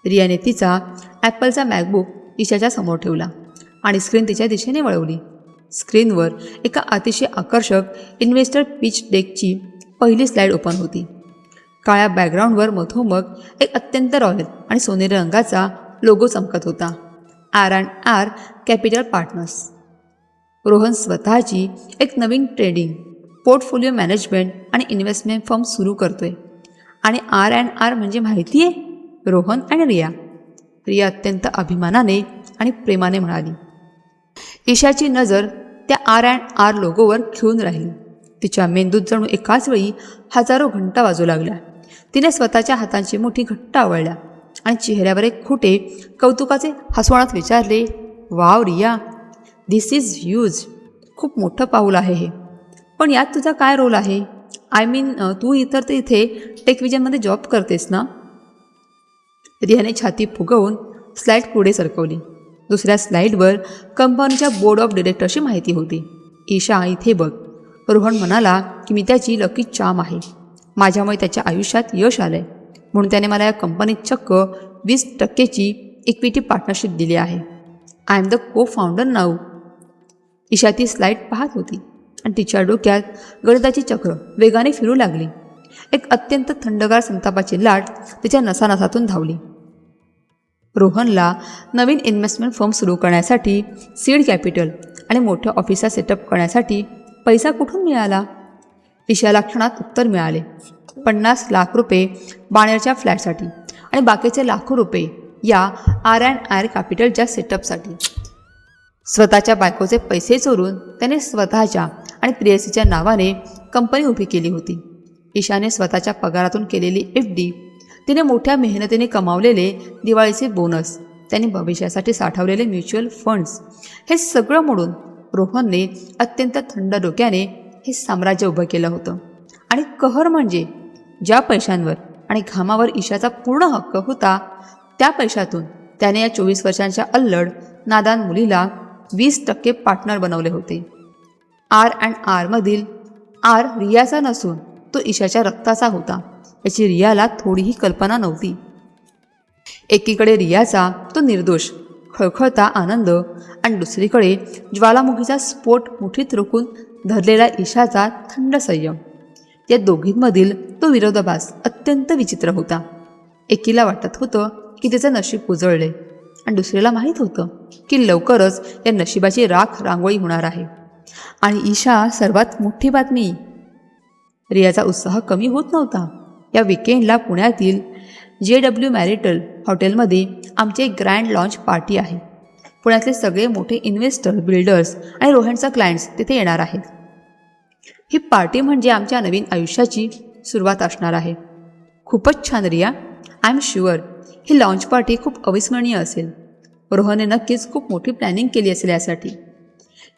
रियाने तिचा ॲपलचा मॅकबुक ईशाच्या समोर ठेवला आणि स्क्रीन तिच्या दिशेने वळवली. स्क्रीनवर एका अतिशय आकर्षक इन्व्हेस्टर पिच डेकची पहिली स्लाईड ओपन होती. काळ्या बॅकग्राऊंडवर मधोमध एक अत्यंत रॉयल आणि सोनेरी रंगाचा लोगो चमकत होता. R&R capital partners. रोहन स्वतःची एक नवीन ट्रेडिंग, पोर्टफोलिओ मॅनेजमेंट आणि इन्व्हेस्टमेंट फर्म सुरू करतोय. आणि R&R म्हणजे माहिती आहे? रोहन आणि रिया. रिया अत्यंत अभिमानाने आणि प्रेमाने म्हणाली. ईशाची नजर त्या R&R लोगोवर खिळून राहिली. तिच्या मेंदूत जणू एकाच वेळी हजारो घंटा वाजू लागल्या. तिने स्वतःच्या हातांची मुठी घट्ट आवळल्या आणि चेहऱ्यावर एक खोटे कौतुकाचे हसवणात विचारले, wow Riya, this is huge. खूप मोठं पाऊल आहे हे. पण यात तुझा काय रोल आहे? आय मीन, तू इथे टेकविजनमध्ये जॉब करतेस ना? रियाने छाती फुगवून स्लाईड पुढे सरकवली. दुसऱ्या स्लाईडवर कंपनीच्या बोर्ड ऑफ डिरेक्टरची माहिती होती. ईशा, इथे बघ. रोहन म्हणाला की मी त्याची लकी चार्म आहे. माझ्यामुळे त्याच्या आयुष्यात यश आलंय, म्हणून त्याने मला या कंपनीत चक्क 20% इक्विटी पार्टनरशिप दिली आहे. आय एम द को फाउंडर नाऊ. ईशा ती स्लाईड पाहत होती आणि तिच्या डोक्यात गणिताची चक्र वेगाने फिरू लागली. एक अत्यंत थंडगार संतापाची लाट तिच्या नसानसातून धावली. रोहनला नवीन इन्व्हेस्टमेंट फर्म सुरू करण्यासाठी सीड कॅपिटल आणि मोठ्या ऑफिसचा सेटअप करण्यासाठी पैसा कुठून मिळाला? ईशाला क्षणात उत्तर मिळाले. 50 लाख रुपये बाणेरच्या फ्लॅटसाठी आणि बाकीचे लाखो रुपये या R&R कॅपिटलच्या सेटअपसाठी. स्वतःच्या बायकोचे पैसे चोरून त्याने स्वतःच्या आणि प्रेयसीच्या नावाने कंपनी उभी केली होती. ईशाने स्वतःच्या पगारातून केलेली FD, तिने मोठ्या मेहनतीने कमावलेले दिवाळीचे बोनस, त्यांनी भविष्यासाठी साठवलेले म्युच्युअल फंड्स, हे सगळं मोडून रोहनने अत्यंत थंड डोक्याने हे साम्राज्य उभं केलं होतं. आणि कहर म्हणजे ज्या पैशांवर आणि घामावर ईशाचा पूर्ण हक्क होता, त्या पैशातून त्याने या 24 वर्षांच्या अल्लड नादान मुलीला 20% पार्टनर बनवले होते. R&R मधील R रियाचा नसून तो ईशाच्या रक्ताचा होता, याची रियाला थोडीही कल्पना नव्हती. एकीकडे रियाचा तो निर्दोष खळखळता आनंद आणि दुसरीकडे ज्वालामुखीचा स्फोट मुठीत रोखून धरलेला ईशाचा थंड संयम. या दोघींमधील तो विरोधाभास अत्यंत विचित्र होता. एकीला वाटत होतं की तिचं नशीब उजळले आणि दुसरीला माहीत होतं की लवकरच या नशिबाची राख रांगोळी होणार आहे. आणि ईशा, सर्वात मोठी बातमी. रियाचा उत्साह कमी होत नव्हता. या विकेंडला पुण्यातील JW मॅरिटल हॉटेलमध्ये आमची एक ग्रँड लॉन्च पार्टी आहे. पुण्यातले सगळे मोठे इन्व्हेस्टर, बिल्डर्स आणि रोहनचा क्लायंट्स तिथे येणार आहेत. ही पार्टी म्हणजे आमच्या नवीन आयुष्याची सुरुवात असणार आहे. खूपच छान रिया. आय एम शुअर ही लॉन्च पार्टी खूप अविस्मरणीय असेल. रोहनने नक्कीच खूप मोठी प्लॅनिंग केली असेल यासाठी.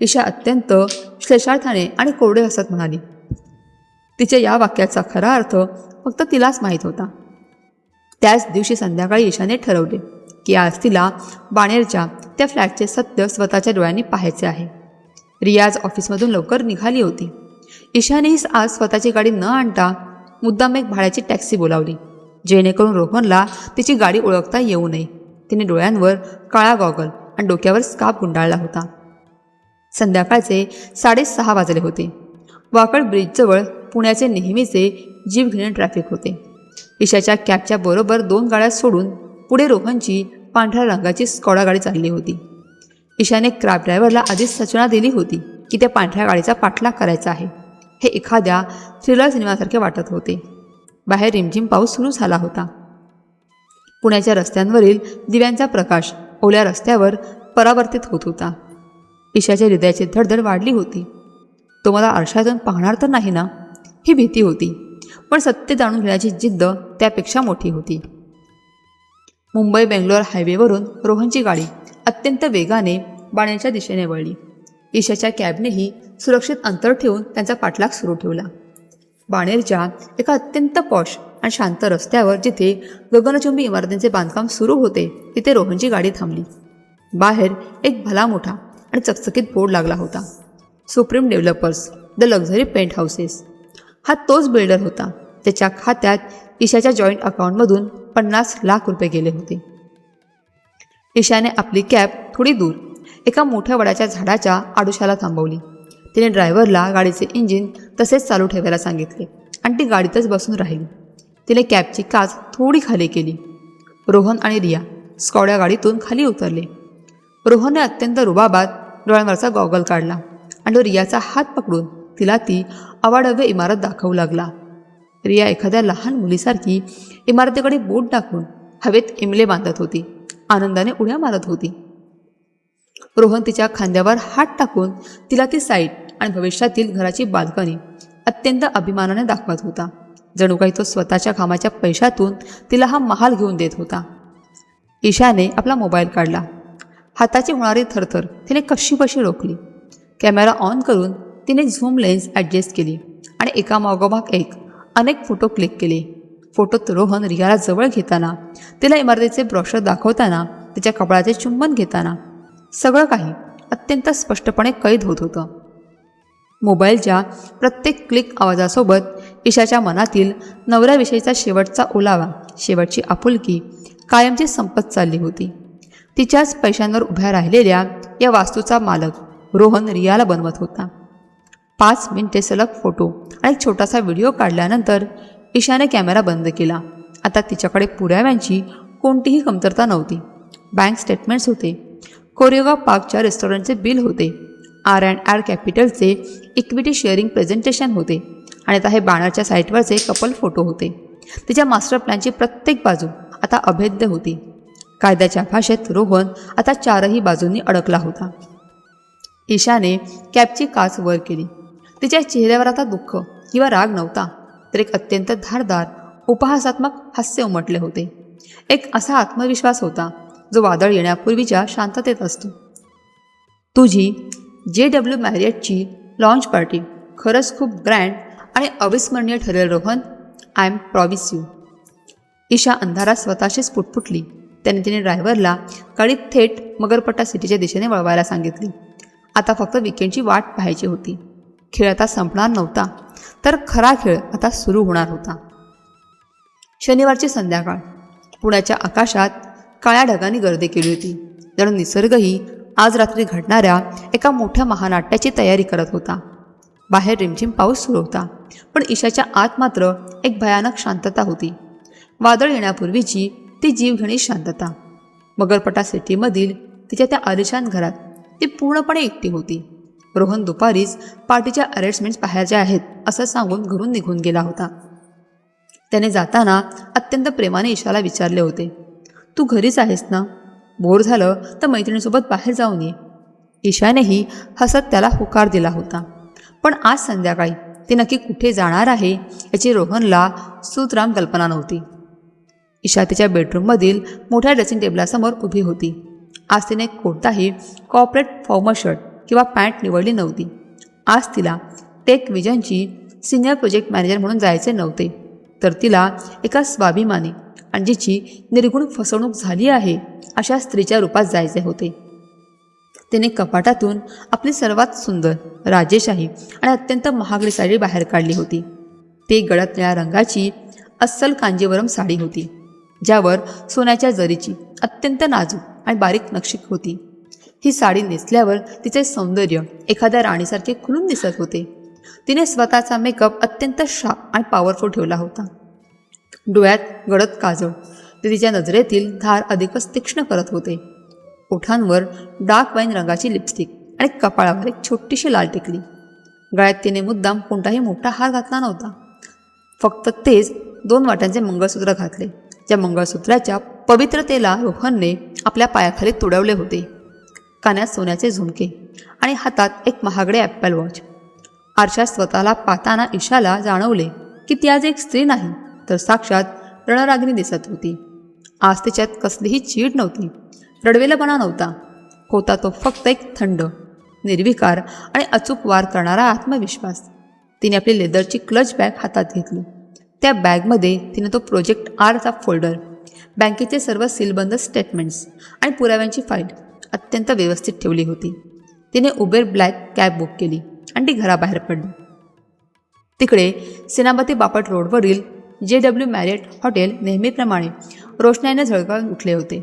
ईशा अत्यंत श्लेषार्थाने आणि कोरडे हसत म्हणाली. तिच्या या वाक्याचा खरा अर्थ फक्त तिलाच माहीत होता. त्याच दिवशी संध्याकाळी ईशाने ठरवले की आज तिला बाणेरच्या त्या फ्लॅटचे सत्य स्वतःच्या डोळ्यांनी पाहायचे आहे. रिया आज ऑफिसमधून लवकर निघाली होती. ईशानेही आज स्वतःची गाडी न आणता मुद्दाम एक भाड्याची टॅक्सी बोलावली, जेणेकरून रोहनला तिची गाडी ओळखता येऊ नये. तिने डोळ्यांवर काळा गॉगल आणि डोक्यावर स्कार्फ गुंडाळला होता. संध्याकाळचे 6:30 वाजले होते. वाकड ब्रिजजवळ पुण्याचे नेहमीचे जीवघेणे ट्रॅफिक होते. ईशाच्या कॅबच्या बरोबर 2 गाड्या सोडून पुढे रोहनची पांढऱ्या रंगाची स्कॉडा गाडी चालली होती. ईशाने कॅब ड्रायव्हरला आधीच सूचना दिली होती की त्या पांढऱ्या गाडीचा पाठलाग करायचा आहे. हे एखाद्या थ्रिलर सिनेमासारखे वाटत होते. बाहेर रिमझिम पाऊस सुरू झाला होता. पुण्याच्या रस्त्यांवरील दिव्यांचा प्रकाश ओल्या रस्त्यावर परावर्तित होत होता. ईशाच्या हृदयाची धडधड वाढली होती. तो मला आरशातून पाहणार तर नाही ना, ही भीती होती. पण सत्य जाणून घेण्याची जिद्द त्यापेक्षा मोठी होती. मुंबई बेंगलोर हायवेवरून रोहनची गाडी अत्यंत वेगाने बाणेरच्या दिशेने वळली. ईशाच्या कॅबनेही सुरक्षित अंतर ठेवून त्यांचा पाठलाग सुरू ठेवला. बाणेरच्या एका अत्यंत पॉश आणि शांत रस्त्यावर जिथे गगनचुंबी इमारतींचे बांधकाम सुरू होते तिथे रोहनची गाडी थांबली. बाहेर एक भला मोठा आणि चकचकीत बोर्ड लागला होता, supreme developers, the luxury penthouses. हा तोच बिल्डर होता त्याच्या खात्यात ईशाच्या जॉईंट अकाउंटमधून 50 लाख रुपये गेले होते. ईशाने आपली कॅब थोडी दूर एका मोठ्या वडाच्या झाडाच्या आडोशाला थांबवली. तिने ड्रायव्हरला गाडीचे इंजिन तसेच चालू ठेवायला सांगितले आणि ती गाडीतच बसून राहिली. तिने कॅबची काच थोडी खाली केली. रोहन आणि रिया स्कॉड्या गाडीतून खाली उतरले. रोहनने अत्यंत रुबाबात डोळ्यांवरचा गॉगल काढला आणि तो रियाचा हात पकडून तिला ती अवाढव्य इमारत दाखवू लागला. रिया एखाद्या लहान मुलीसारखी इमारतीकडे बोट टाकून हवेत इमले बांधत होती, आनंदाने उड्या मारत होती. रोहन तिच्या खांद्यावर हात टाकून तिला ती साईट आणि भविष्यातील घराची बाल्कनी अत्यंत अभिमानाने दाखवत होता. जणू काही तो स्वतःच्या कामाच्या पैशातून तिला हा महाल घेऊन देत होता. ईशाने आपला मोबाईल काढला. हाताची होणारी थरथर तिने कशीबशी रोखली. कॅमेरा ऑन करून तिने झूम लेन्स ॲडजस्ट केली आणि एका मागोमाग एक अनेक फोटो क्लिक केले. फोटोत रोहन रियाला जवळ घेताना, तिला इमारतीचे ब्रॉशर दाखवताना, तिच्या कपाळाचे चुंबन घेताना सगळं काही अत्यंत स्पष्टपणे कैद होत होतं. मोबाईलच्या प्रत्येक क्लिक आवाजासोबत ईशाच्या मनातील नवऱ्याविषयीचा शेवटचा ओलावा, शेवटची आपुलकी कायमची संपत चालली होती. तिच्याच पैशांवर उभ्या राहिलेल्या या वास्तूचा मालक रोहन रियाला बनवत होता. 5 मिनिटे सलग फोटो आणि एक छोटासा व्हिडिओ काढल्यानंतर ईशाने कॅमेरा बंद केला. आता तिच्याकडे पुराव्यांची कोणतीही कमतरता नव्हती. बँक स्टेटमेंट्स होते, कोरियोगा पार्कच्या रेस्टॉरंटचे बिल होते, R&R कॅपिटलचे इक्विटी शेअरिंग प्रेझेंटेशन होते आणि आता हे बॅनरच्या साईटवरचे कपल फोटो होते. तिच्या मास्टर प्लॅनची प्रत्येक बाजू आता अभेद्य होती. कायद्याच्या भाषेत रोहन आता 4ही बाजूंनी अडकला होता. ईशाने कॅबची काच वर केली. तिच्या चेहऱ्यावर आता दुःख किंवा राग नव्हता, तर एक अत्यंत धारदार उपहासात्मक हास्य उमटले होते. एक असा आत्मविश्वास होता जो वादळ येण्यापूर्वीच्या शांततेत असतो. तुझी JW मॅरियटची लॉन्च पार्टी खरंच खूप ग्रँड आणि अविस्मरणीय ठरेल Rohan. I am promise you. Isha अंधारात स्वतःशीच पुटपुटली. त्याने तिने ड्रायव्हरला गाडीत थेट मगरपट्टा सिटीच्या दिशेने वळवायला सांगितली. आता फक्त विकेंडची वाट पाहायची होती. खेळ आता संपणार नव्हता, तर खरा खेळ आता सुरू होणार होता. शनिवारची संध्याकाळ. पुण्याच्या आकाशात काळ्या ढगांनी गर्दी केली होती. जणू निसर्गही आज रात्री घडणाऱ्या एका मोठ्या महानाट्याची तयारी करत होता. बाहेर रिमझिम पाऊस सुरू होता, पण ईशाच्या आत मात्र एक भयानक शांतता होती. वादळ येण्यापूर्वीची ती जीवघेणी शांतता. मगरपट्टा सिटीमधील तिच्या त्या आलिशान घरात ती पूर्णपणे एकटी होती. रोहन दुपारीच पार्टीच्या अरेंजमेंट्स पाहायच्या आहेत असं सांगून घरून निघून गेला होता. त्याने जाताना अत्यंत प्रेमाने ईशाला विचारले होते, तू घरीच आहेस ना? बोर झालं तर मैत्रिणीसोबत बाहेर जाऊन ये. ईशानेही हसत त्याला होकार दिला होता. पण आज संध्याकाळी ती नक्की कुठे जाणार आहे याची रोहनला सुतराम कल्पना नव्हती. ईशा तिच्या बेडरूममधील मोठ्या ड्रेसिंग टेबलासमोर उभी होती. आज तिने कोणताही कॉर्पोरेट फॉर्मल शर्ट किंवा पॅन्ट निवडली नव्हती. आज तिला टेक विजनची सिनियर प्रोजेक्ट मॅनेजर म्हणून जायचे नव्हते, तर तिला एका स्वाभिमानी आणि जिची निर्गुण फसवणूक झाली आहे अशा स्त्रीच्या रूपात जायचे होते. तिने कपाटातून आपली सर्वात सुंदर, राजेशाही आणि अत्यंत महागडी साडी बाहेर काढली होती. ती गडद निळ्या रंगाची अस्सल कांजीवरम साडी होती, ज्यावर सोन्याच्या जरीची अत्यंत नाजूक आणि बारीक नक्षी होती. ही साडी नेसल्यावर तिचे सौंदर्य एखाद्या राणीसारखे खुलून दिसत होते. तिने स्वतःचा मेकअप अत्यंत शार्प आणि पॉवरफुल ठेवला होता. डोळ्यात गडद काजळ ते तिच्या नजरेतील धार अधिकच तीक्ष्ण करत होते. ओठांवर डार्क वाईन रंगाची लिपस्टिक आणि कपाळावर एक छोटीशी लाल टिकली. गळ्यात तिने मुद्दाम कोणताही मोठा हार घातला नव्हता. फक्त तेच 2 वाट्यांचे मंगळसूत्र घातले, ज्या मंगळसूत्राच्या पवित्रतेला रोहनने आपल्या पायाखाली तुडवले होते. कानात सोन्याचे झुमके आणि हातात एक महागडे ॲपल वॉच. आरशात स्वतःला पाहताना ईशाला जाणवले की ती आज एक स्त्री नाही, तर साक्षात रणरागिणी दिसत होती. आज तिच्यात कसलीही चीड नव्हती, रडवेलपणा नव्हता. होता तो फक्त एक थंड, निर्विकार आणि अचूक वार करणारा आत्मविश्वास. तिने आपली लेदरची क्लच बॅग हातात घेतली. त्या बॅगमध्ये तिने तो प्रोजेक्ट आरचा फोल्डर, बँकेचे सर्व सीलबंद स्टेटमेंट्स आणि पुराव्यांची फाईल अत्यंत व्यवस्थित ठेवली होती. तिने उबेर ब्लॅक कॅब बुक केली आणि ती घराबाहेर पडली. तिकडे सेनापती बापट रोडवरील JW मॅरियट हॉटेल नेहमीप्रमाणे रोषणाईने झळकाळून उठले होते.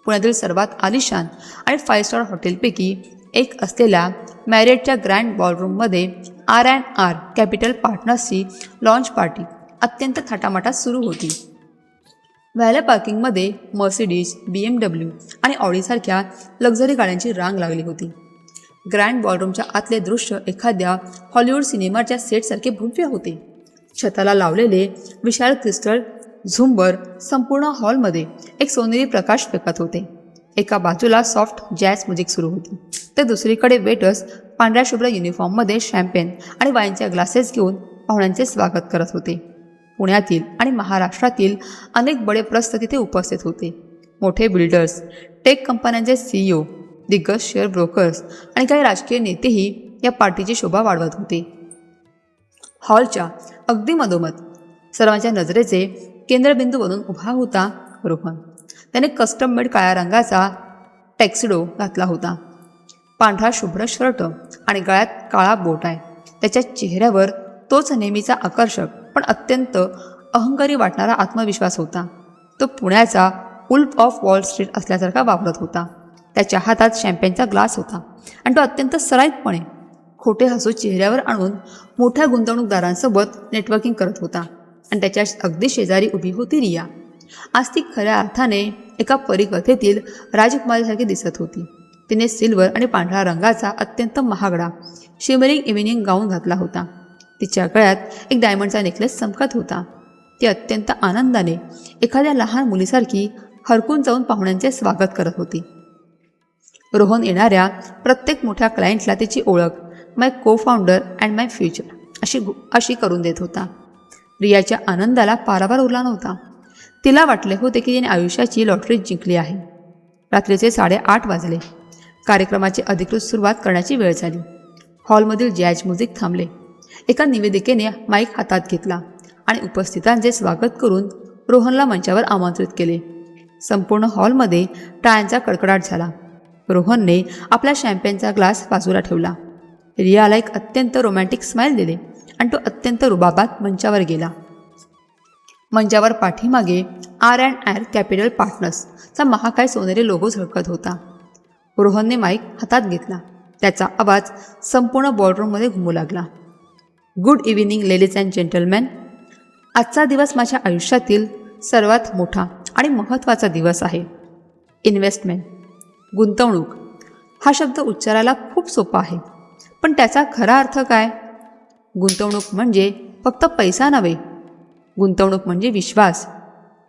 पुण्यातील सर्वात आलिशान आणि 5 स्टार हॉटेलपैकी एक असलेल्या मॅरियटच्या ग्रँड बॉलरूममध्ये R&R कॅपिटल पार्टनर्सची लॉन्च पार्टी अत्यंत थाटामाटात सुरू होती. व्हॅले पार्किंगमध्ये मर्सिडीज, BMW आणि ऑडीसारख्या लक्झरी गाड्यांची रांग लागली होती. ग्रँड बॉलरूमच्या आतले दृश्य एखाद्या हॉलिवूड सिनेमाच्या सेटसारखे भव्य होते. छताला लावलेले विशाल क्रिस्टल झुंबर संपूर्ण हॉलमध्ये एक सोनेरी प्रकाश फेकत होते. एका बाजूला सॉफ्ट जॅझ म्युझिक सुरू होती, तर दुसरीकडे वेटर्स पांढऱ्या शुभ्र युनिफॉर्ममध्ये शॅम्पेन आणि वाईनच्या ग्लासेस घेऊन पाहुण्यांचे स्वागत करत होते. पुण्यातील आणि महाराष्ट्रातील अनेक बडे प्रस्थ तिथे उपस्थित होते. मोठे बिल्डर्स, टेक कंपन्यांचे CEO, दिग्गज शेअर ब्रोकर्स आणि काही राजकीय नेतेही या पार्टीची शोभा वाढवत होते. हॉलच्या अगदी मधोमध सर्वांच्या नजरेचे केंद्रबिंदू बनून उभा होता रोहन. त्याने कस्टम मेड काळ्या रंगाचा टॅक्सिडो घातला होता. पांढरा शुभ्र शर्ट आणि गळ्यात काळा बोट आहे. त्याच्या चेहऱ्यावर तोच नेहमीचा आकर्षक पण अत्यंत अहंकारी वाटणारा आत्मविश्वास होता. तो पुण्याचा उल्फ ऑफ वॉल स्ट्रीट असल्यासारखा वावरत होता. त्याच्या हातात शॅम्पेनचा ग्लास होता आणि तो अत्यंत सराईतपणे खोटे हसू चेहऱ्यावर आणून मोठ्या गुंतवणूकदारांसोबत नेटवर्किंग करत होता. आणि त्याच्या अगदी शेजारी उभी होती रिया. आज ती खऱ्या अर्थाने एका परिकथेतील राजकुमारीसारखी दिसत होती. तिने सिल्वर आणि पांढऱ्या रंगाचा अत्यंत महागडा शिमरिंग इव्हिनिंग गाऊन घातला होता. तिच्या गळ्यात एक डायमंडचा नेकलेस चमकत होता. ती अत्यंत आनंदाने एखाद्या लहान मुलीसारखी हरकून जाऊन पाहुण्यांचे स्वागत करत होती. रोहन येणाऱ्या प्रत्येक मोठ्या क्लायंटला तिची ओळख माय को फाउंडर अँड माय फ्युचर अशी करून देत होता. रियाच्या आनंदाला पारावार उरला नव्हता. तिला वाटले होते की तिने आयुष्याची लॉटरी जिंकली आहे. रात्रीचे 8:30 वाजले. कार्यक्रमाची अधिकृत सुरुवात करण्याची वेळ झाली. हॉलमधील जॅझ म्युझिक थांबले. एका निवेदिकेने माईक हातात घेतला आणि उपस्थितांचे स्वागत करून रोहनला मंचावर आमंत्रित केले. संपूर्ण हॉलमध्ये टाळ्यांचा कडकडाट झाला. रोहनने आपला शॅम्पेनचा ग्लास बाजूला ठेवला. रियाला एक अत्यंत रोमॅन्टिक स्माईल दिले आणि तो अत्यंत रुबाबात मंचावर गेला. मंचावर पाठीमागे R&R कॅपिटल पार्टनर्सचा महाकाय सोनेरी लोगो झळकत होता. रोहनने माईक हातात घेतला. त्याचा आवाज संपूर्ण बॉलरूममध्ये घुमू लागला. Good evening ladies and gentleman. आजचा दिवस माझ्या आयुष्यातील सर्वात मोठा आणि महत्त्वाचा दिवस आहे. इन्व्हेस्टमेंट, गुंतवणूक हा शब्द उच्चारायला खूप सोपा आहे, पण त्याचा खरा अर्थ काय? गुंतवणूक म्हणजे फक्त पैसा नव्हे. गुंतवणूक म्हणजे विश्वास.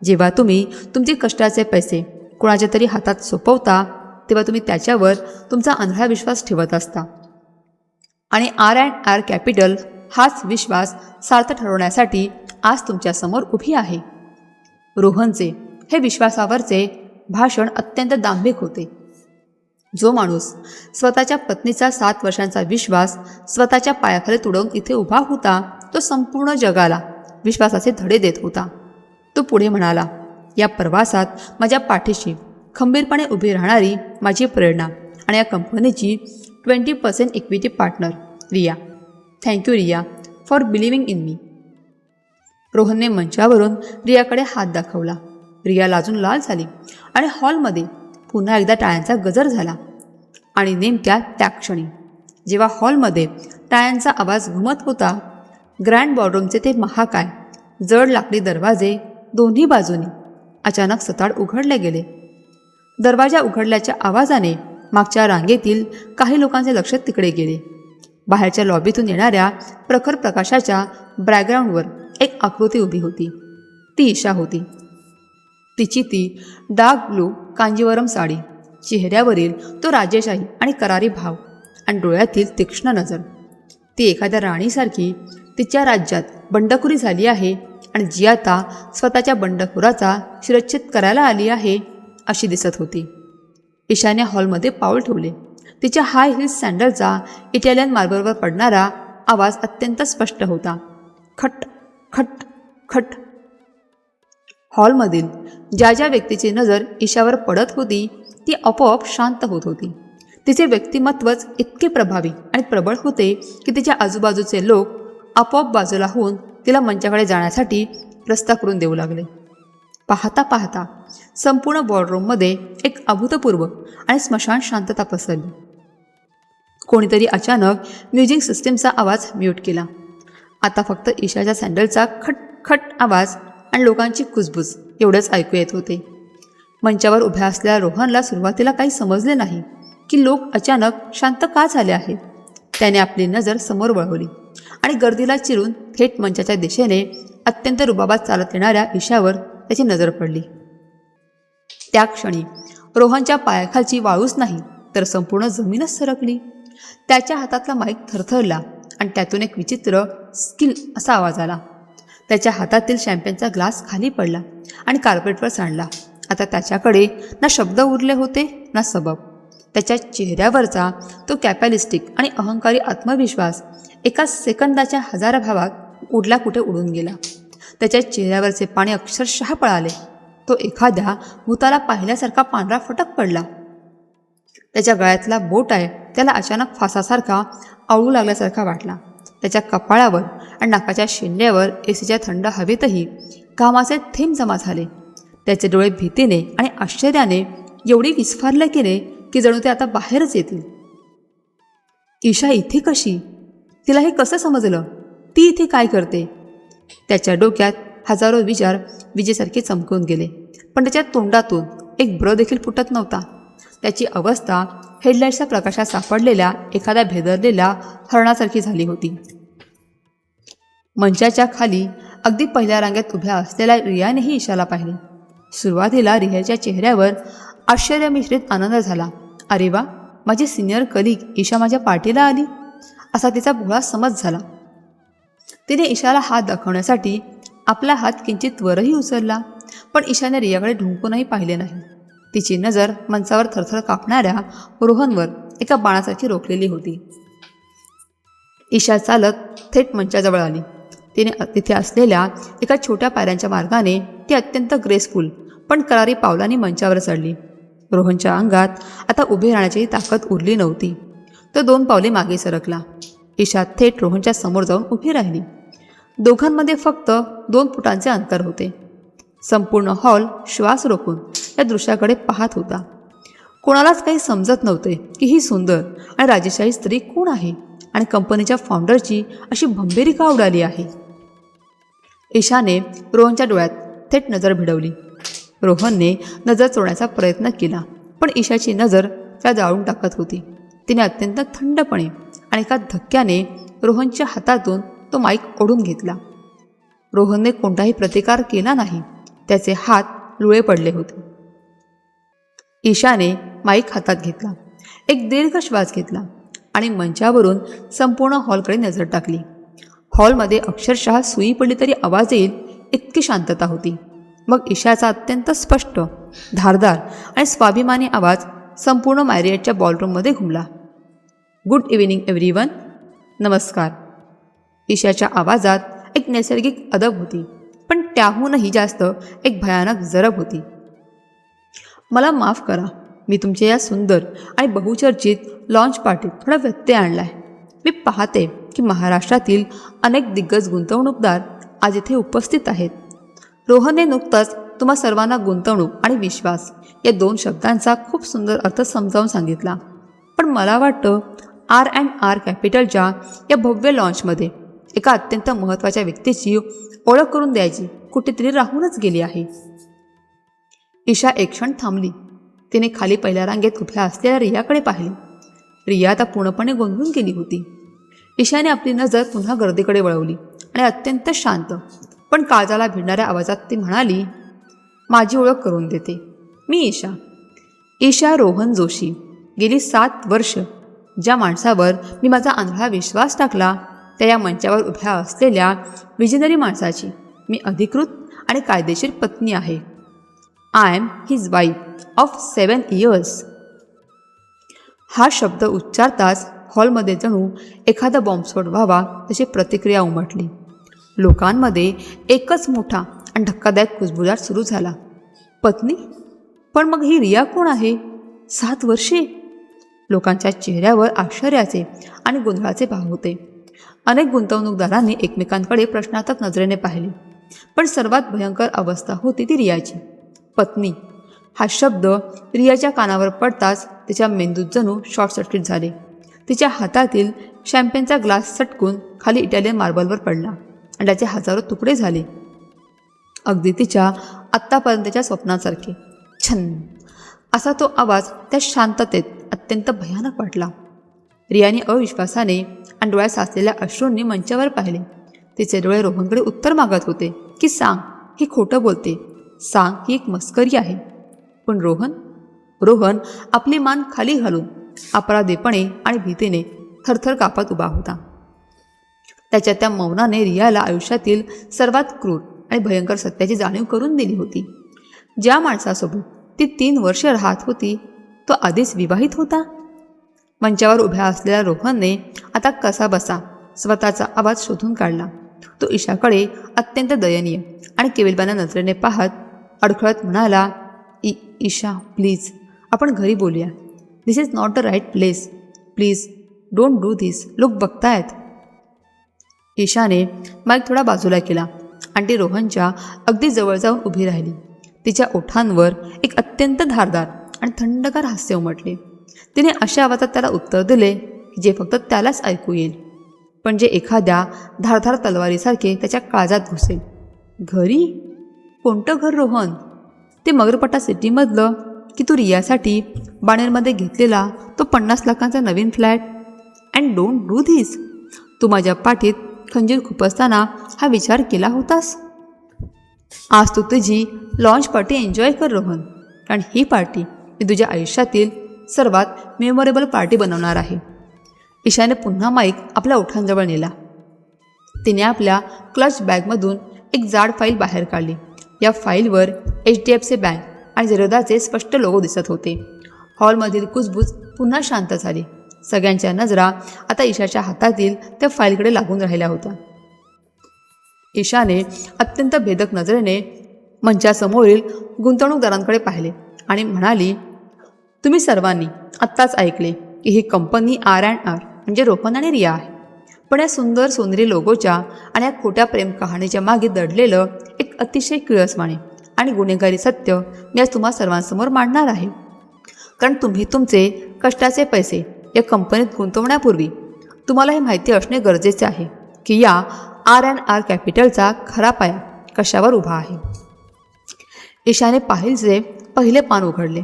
जेव्हा तुम्ही तुमचे कष्टाचे पैसे कोणाच्या तरी हातात सोपवता तेव्हा तुम्ही त्याच्यावर तुमचा आंधळा विश्वास ठेवत असता. आणि R&R कॅपिटल हाच विश्वास सार्थ ठरवण्यासाठी आज तुमच्यासमोर उभी आहे. रोहनचे हे विश्वासावरचे भाषण अत्यंत दांभिक होते. जो माणूस स्वतःच्या पत्नीचा 7 वर्षांचा विश्वास स्वतःच्या पायाखाली तुडवून इथे उभा होता, तो संपूर्ण जगाला विश्वासाचे धडे देत होता. तो पुढे म्हणाला, या प्रवासात माझ्या पाठीशी खंबीरपणे उभी राहणारी माझी प्रेरणा आणि या कंपनीची 20% equity partner Riya. Thank you Riya for believing in me. रोहनने मंचावरून रियाकडे हात दाखवला. रिया लाजून लाल झाली आणि हॉलमध्ये पुन्हा एकदा टाळ्यांचा गजर झाला. आणि नेमक्या त्या क्षणी जेव्हा हॉलमध्ये टाळ्यांचा आवाज घुमत होता, ग्रँड बॉलरूमचे ते महाकाय जड लाकडी दरवाजे दोन्ही बाजूनी अचानक सताड उघडले गेले. दरवाजा उघडल्याच्या आवाजाने मागच्या रांगेतील काही लोकांचे लक्ष तिकडे गेले. बाहेरच्या लॉबीतून येणाऱ्या प्रखर प्रकाशाच्या बॅकग्राऊंडवर एक आकृती उभी होती. ती ईशा होती. तिची ती डार्क ब्लू कांजीवरम साडी, चेहऱ्यावरील तो राजेशाही आणि करारी भाव आणि डोळ्यातील तीक्ष्ण नजर. ती एखाद्या राणीसारखी तिच्या राज्यात बंडखोरी झाली आहे आणि जी आता स्वतःच्या बंडखोराचा शिरच्छेद करायला आली आहे अशी दिसत होती. ईशाने हॉलमध्ये पाऊल ठेवले. तिच्या हाय हिल्स सँडलचा इटालियन मार्बलवर पडणारा आवाज अत्यंत स्पष्ट होता. खट खट खट. हॉलमधील ज्या ज्या व्यक्तीची नजर ईशावर पडत होती ती आपोआप शांत होत होती. तिचे व्यक्तिमत्वच इतके प्रभावी आणि प्रबळ होते की तिच्या आजूबाजूचे लोक आपोआप बाजूला होऊन तिला मंचाकडे जाण्यासाठी रस्ता करून देऊ लागले. पाहता पाहता संपूर्ण बॉलरूममध्ये एक अभूतपूर्व आणि स्मशान शांतता पसरली. कोणीतरी अचानक म्युझिक सिस्टीमचा आवाज म्यूट केला. आता फक्त ईशाच्या सँडलचा खटखट आवाज आणि लोकांची कुजबुज एवढंच ऐकू येत होते. मंचावर उभ्या असलेल्या रोहनला सुरुवातीला काही समजले नाही की लोक अचानक शांत का झाले आहेत. त्याने आपली नजर समोर वळवली आणि गर्दीला चिरून थेट मंचाच्या दिशेने अत्यंत रुबाबात चालत येणाऱ्या ईशावर त्याची नजर पडली. त्या क्षणी रोहनच्या पायाखालची वाळूच नाही तर संपूर्ण जमीनच सरकली. त्याच्या हातातला माईक थरथरला आणि त्यातून एक विचित्र स्किल असा आवाज आला. त्याच्या हातातील शॅम्पेनचा ग्लास खाली पडला आणि कार्पेटवर सांडला. आता त्याच्याकडे ना शब्द उरले होते ना सबब. त्याच्या चेहऱ्यावरचा तो कॅपॅलिस्टिक आणि अहंकारी आत्मविश्वास एका सेकंदाच्या हजारा भावात उडला कुठे उडून गेला. त्याच्या चेहऱ्यावरचे पाणी अक्षरशः पळाले. तो एखाद्या भूताला पाहिल्यासारखा पांढरा फटक पडला. त्याच्या गळ्यातला बोट आहे त्याला अचानक फासासारखा आवळू लागल्यासारखा वाटला. त्याच्या कपाळावर आणि नाकाच्या शेंड्यावर एसीच्या थंड हवेतही घामाचे थेंब जमा झाले. त्याचे डोळे भीतीने आणि आश्चर्याने एवढी विस्फारले गेले की जणू ते आता बाहेरच येतील. ईशा इथे कशी? तिला हे कसं समजलं? ती इथे काय करते? त्याच्या डोक्यात हजारो विचार विजेसारखे चमकून गेले, पण त्याच्या तोंडातून एक ब्र देखील फुटत नव्हता. त्याची अवस्था हेडलाईट्सच्या प्रकाशात सापडलेल्या एखाद्या भेदरलेल्या हरणासारखी झाली होती. मंचाच्या खाली अगदी पहिल्या रांगेत उभ्या असलेल्या रियानेही ईशाला पाहिले. सुरुवातीला रियाच्या चेहऱ्यावर आश्चर्यमिश्रित आनंद झाला. अरे वा, माझी सिनियर कलीग ईशा माझ्या पार्टीला आली असा तिचा भोळा समज झाला. तिने ईशाला हात दाखवण्यासाठी आपला हात किंचित वरही उचलला, पण ईशाने रियाकडे ढुंकूनही पाहिले नाही. तिची नजर मंचावर थरथर कापणाऱ्या रोहनवर एका बाणासारखी रोखलेली होती. ईशा चालत थेट मंचाजवळ आली. तिने तिथे असलेल्या एका छोट्या पायऱ्यांच्या मार्गाने ती अत्यंत ग्रेसफुल पण करारी पावलांनी मंचावर चढली. रोहनच्या अंगात आता उभे राहण्याची ताकद उरली नव्हती. तो 2 पावले मागे सरकला. ईशा थेट रोहनच्या समोर जाऊन उभी राहिली. दोघांमध्ये फक्त 2 फुटांचे अंतर होते. संपूर्ण हॉल श्वास रोखून या दृश्याकडे पाहत होता. कोणालाच काही समजत नव्हते की ही सुंदर आणि राजेशाही स्त्री कोण आहे आणि कंपनीच्या फाउंडरची अशी भंबेरी का उडाली आहे. ईशाने रोहनच्या डोळ्यात थेट नजर भिडवली. रोहनने नजर चोरण्याचा प्रयत्न केला, पण ईशाची नजर त्या जाळून टाकत होती. तिने अत्यंत थंडपणे आणि एका धक्क्याने रोहनच्या हातातून तो माईक ओढून घेतला. रोहनने कोणताही प्रतिकार केला नाही. त्याचे हात लुळे पडले होते. ईशाने माईक हातात घेतला, एक दीर्घ श्वास घेतला आणि मंचावरून संपूर्ण हॉलकडे नजर टाकली. हॉलमध्ये अक्षरशः सुई पडली तरी आवाज येईल इतकी शांतता होती. मग ईशाचा अत्यंत स्पष्ट, धारदार आणि स्वाभिमानी आवाज संपूर्ण मॅरिएटच्या बॉलरूममध्ये घुमला. Good evening everyone. नमस्कार. ईशाच्या आवाजात एक नैसर्गिक अदब होती, पण त्याहूनही जास्त एक भयानक जरब होती. मला माफ करा, मी तुमच्या या सुंदर आणि बहुचर्चित लॉन्च पार्टीत थोडा व्यत्यय आणला आहे. मी पाहते की महाराष्ट्रातील अनेक दिग्गज गुंतवणूकदार आज इथे उपस्थित आहेत. रोहनने नुकताच तुम्हा सर्वांना गुंतवणूक आणि विश्वास या 2 शब्दांचा खूप सुंदर अर्थ समजावून सांगितला, पण मला वाटतं R&R कॅपिटलच्या या भव्य लॉन्चमध्ये एका अत्यंत महत्त्वाच्या व्यक्तीची ओळख करून द्यायची कुठेतरी राहूनच गेली आहे. ईशा एक क्षण थांबली. तिने खाली पहिल्या रांगेत उभ्या असलेल्या रियाकडे पाहिले. रिया आता पूर्णपणे गोंधळून गेली होती. ईशाने आपली नजर पुन्हा गर्दीकडे वळवली आणि अत्यंत शांत पण काळजाला भिडणाऱ्या आवाजात ती म्हणाली, माझी ओळख करून देते. मी ईशा. ईशा रोहन जोशी. गेली 7 वर्ष ज्या माणसावर मी माझा आंधळा विश्वास टाकला त्या या मंचावर उभ्या असलेल्या विजनरी माणसाची मी अधिकृत आणि कायदेशीर पत्नी आहे. I am his wife of 7 years. हा शब्द उच्चारताच हॉलमध्ये जणू एखादा बॉम्बस्फोट व्हावा तशी प्रतिक्रिया उमटली. लोकांमध्ये एकच मोठा आणि धक्कादायक कुजबुजाट सुरू झाला. पत्नी? पण मग ही रिया कोण आहे? 7 वर्षे? लोकांच्या चेहऱ्यावर आश्चर्याचे आणि गोंधळाचे भाव होते. अनेक गुंतवणूकदारांनी एकमेकांकडे प्रश्नार्थक नजरेने पाहिले. पण सर्वात भयंकर अवस्था होती ती रियाची. पत्नी हा शब्द रियाच्या कानावर पडताच तिच्या मेंदूत जणू शॉर्ट सर्किट झाले. तिच्या हातातील शॅम्पेनचा ग्लास सटकून खाली इटालियन मार्बलवर पडला आणि त्याचे हजारो तुकडे झाले. अगदी तिच्या आत्तापर्यंतच्या स्वप्नांसारखे. छन्न असा तो आवाज त्या शांततेत अत्यंत भयानक वाटला. रियाने अविश्वासाने आणि डोळ्यात साचलेल्या अश्रूंनी मंचावर पाहिले. तिचे डोळे रोहनकडे उत्तर मागत होते की सांग, ही खोटं बोलते. सांग, ही एक मस्करी आहे. पण रोहन आपली मान खाली घालून अपराधीपणे आणि भीतीने थरथर कापत उभा होता. त्याच्या त्या मौनाने रियाला आयुष्यातील सर्वात क्रूर आणि भयंकर सत्याची जाणीव करून दिली होती. ज्या माणसासोबत ती 3 वर्षे राहत होती तो आधीच विवाहित होता. मंचावर उभ्या असलेल्या रोहनने आता कसाबसा स्वतःचा आवाज शोधून काढला. तो ईशाकडे अत्यंत दयनीय आणि केविलवाण्या नजरेने पाहत अडखळत म्हणाला, ईशा प्लीज, आपण घरी बोलूया. This is not the right place. Please don't do this. लोक बघतायत. ईशाने माईक थोडा बाजूला केला आणि ती रोहनच्या अगदी जवळ जाऊन उभी राहिली. तिच्या ओठांवर एक अत्यंत धारदार आणि थंडगार हास्य उमटले. तिने अशा आवाजात त्याला उत्तर दिले की जे फक्त त्यालाच ऐकू येईल, पण जे एखाद्या धारधार तलवारीसारखे त्याच्या काळजात घुसेल. घरी? कोणतं घर रोहन? ते मगरपट्टा सिटीमधलं की तू रियासाठी बाणेरमध्ये घेतलेला तो 50 लाखांचा नवीन flat? And don't do this. तू माझ्या पाठीत खंजीर खुपसताना हा विचार केला होतास? आज तू तुझी लॉन्च पार्टी एन्जॉय कर रोहन, कारण ही पार्टी मी तुझ्या आयुष्यातील सर्वात मेमोरेबल पार्टी बनवणार आहे. ईशाने पुन्हा माईक आपल्या ओठांजवळ नेला. तिने आपल्या क्लच बॅगमधून एक जाड फाईल बाहेर काढली. या फाईलवर HDFC बँक आणि झेरोदाचे स्पष्ट लोगो दिसत होते. हॉलमधील कुजबूज पुन्हा शांत झाली. सगळ्यांच्या नजरा आता ईशाच्या हातातील त्या फाईलकडे लागून राहिल्या होत्या. ईशाने अत्यंत भेदक नजरेने मंचासमोरील गुंतवणूकदारांकडे पाहिले आणि म्हणाली, तुम्ही सर्वांनी आत्ताच ऐकले की ही कंपनी R&R म्हणजे रोहन आणि रिया आहे. पण या सुंदर सोनेरी लोगोच्या आणि या खोट्या प्रेम कहाणीच्या मागे दडलेलं एक अतिशय किळसवाणे आणि गुन्हेगारी सत्य मी आज तुम्हा सर्वांसमोर मांडणार आहे. कारण तुम्ही तुमचे कष्टाचे पैसे या कंपनीत गुंतवण्यापूर्वी तुम्हाला हे माहिती असणे गरजेचे आहे की या R&R कॅपिटलचा खरा पाया कशावर उभा आहे. ईशाने पाहिलचे पहिले पान उघडले.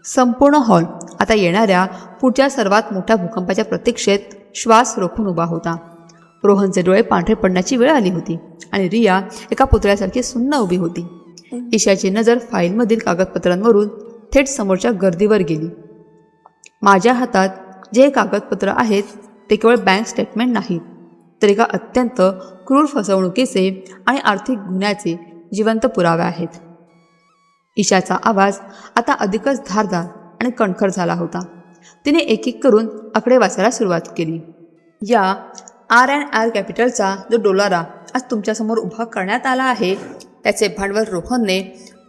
संपूर्ण हॉल आता येणाऱ्या पुढच्या सर्वात मोठ्या भूकंपाच्या प्रतीक्षेत श्वास रोखून उभा होता. रोहनचे डोळे पांढरे पडण्याची वेळ आली होती आणि रिया एका पुतळ्यासारखी सुन्न उभी होती. ईशाची नजर फाईलमधील कागदपत्रांवरून थेट समोरच्या गर्दीवर गेली. माझ्या हातात जे कागदपत्र आहेत ते केवळ बँक स्टेटमेंट नाहीत, तर एका अत्यंत क्रूर फसवणुकीचे आणि आर्थिक गुन्ह्याचे जिवंत पुरावे आहेत. ईशाचा आवाज आता अधिकच धारदार आणि कणखर झाला होता. तिने एक एक करून आकडे वाचायला सुरुवात केली. या R&R कॅपिटलचा जो डोलारा आज तुमच्यासमोर उभा करण्यात आला आहे त्याचे भांडवल रोहनने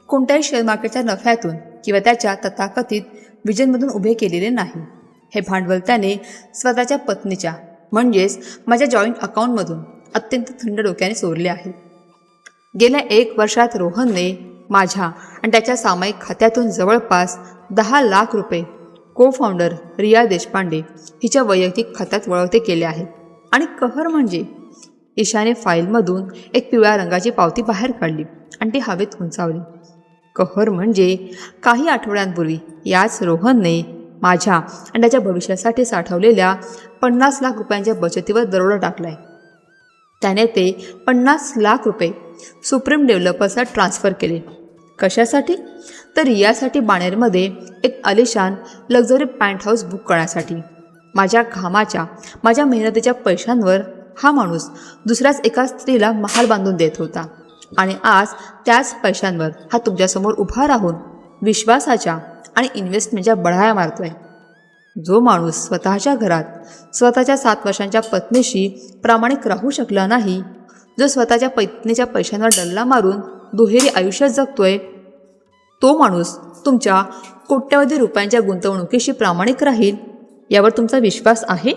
कोणत्याही शेअर मार्केटच्या नफ्यातून किंवा त्याच्या तथाकथित विजनमधून उभे केलेले नाही. हे भांडवल त्याने स्वतःच्या पत्नीच्या म्हणजेच माझ्या जॉईंट अकाउंटमधून अत्यंत थंड डोक्याने चोरले आहे. गेल्या 1 वर्षात रोहनने माझ्या आणि त्याच्या सामायिक खात्यातून जवळपास 10 लाख रुपये को फाउंडर रिया देशपांडे हिच्या वैयक्तिक खात्यात वळवते केले आहेत. आणि कहर म्हणजे ईशाने फाईलमधून एक पिवळ्या रंगाची पावती बाहेर काढली आणि ती हवेत उंचावली. कहर म्हणजे काही आठवड्यांपूर्वी याच रोहनने माझ्या आणि त्याच्या भविष्यासाठी साठवलेल्या 50 लाख रुपयांच्या बचतीवर दरोडा टाकलाय. त्याने ते 50 लाख रुपये सुप्रीम डेव्हलपर्सला ट्रान्स्फर केले. कशासाठी? तर रियासाठी बाणेरमध्ये एक आलिशान लक्झरी पॅन्ट हाऊस बुक करण्यासाठी. माझ्या घामाच्या, माझ्या मेहनतीच्या पैशांवर हा माणूस दुसऱ्याच एका स्त्रीला महाल बांधून देत होता. आणि आज त्याच पैशांवर हा तुमच्यासमोर उभा राहून विश्वासाच्या आणि इन्व्हेस्टमेंटच्या बढाया मारतोय. जो माणूस स्वतःच्या घरात स्वतःच्या 7 वर्षांच्या पत्नीशी प्रामाणिक राहू शकला नाही, जो स्वतःच्या पत्नीच्या पैशांवर डल्ला मारून दुहेरी आयुष्य जगतोय, तो माणूस तुमच्या कोट्यवधी रुपयांच्या गुंतवणुकीशी प्रामाणिक राहील यावर तुमचा विश्वास आहे?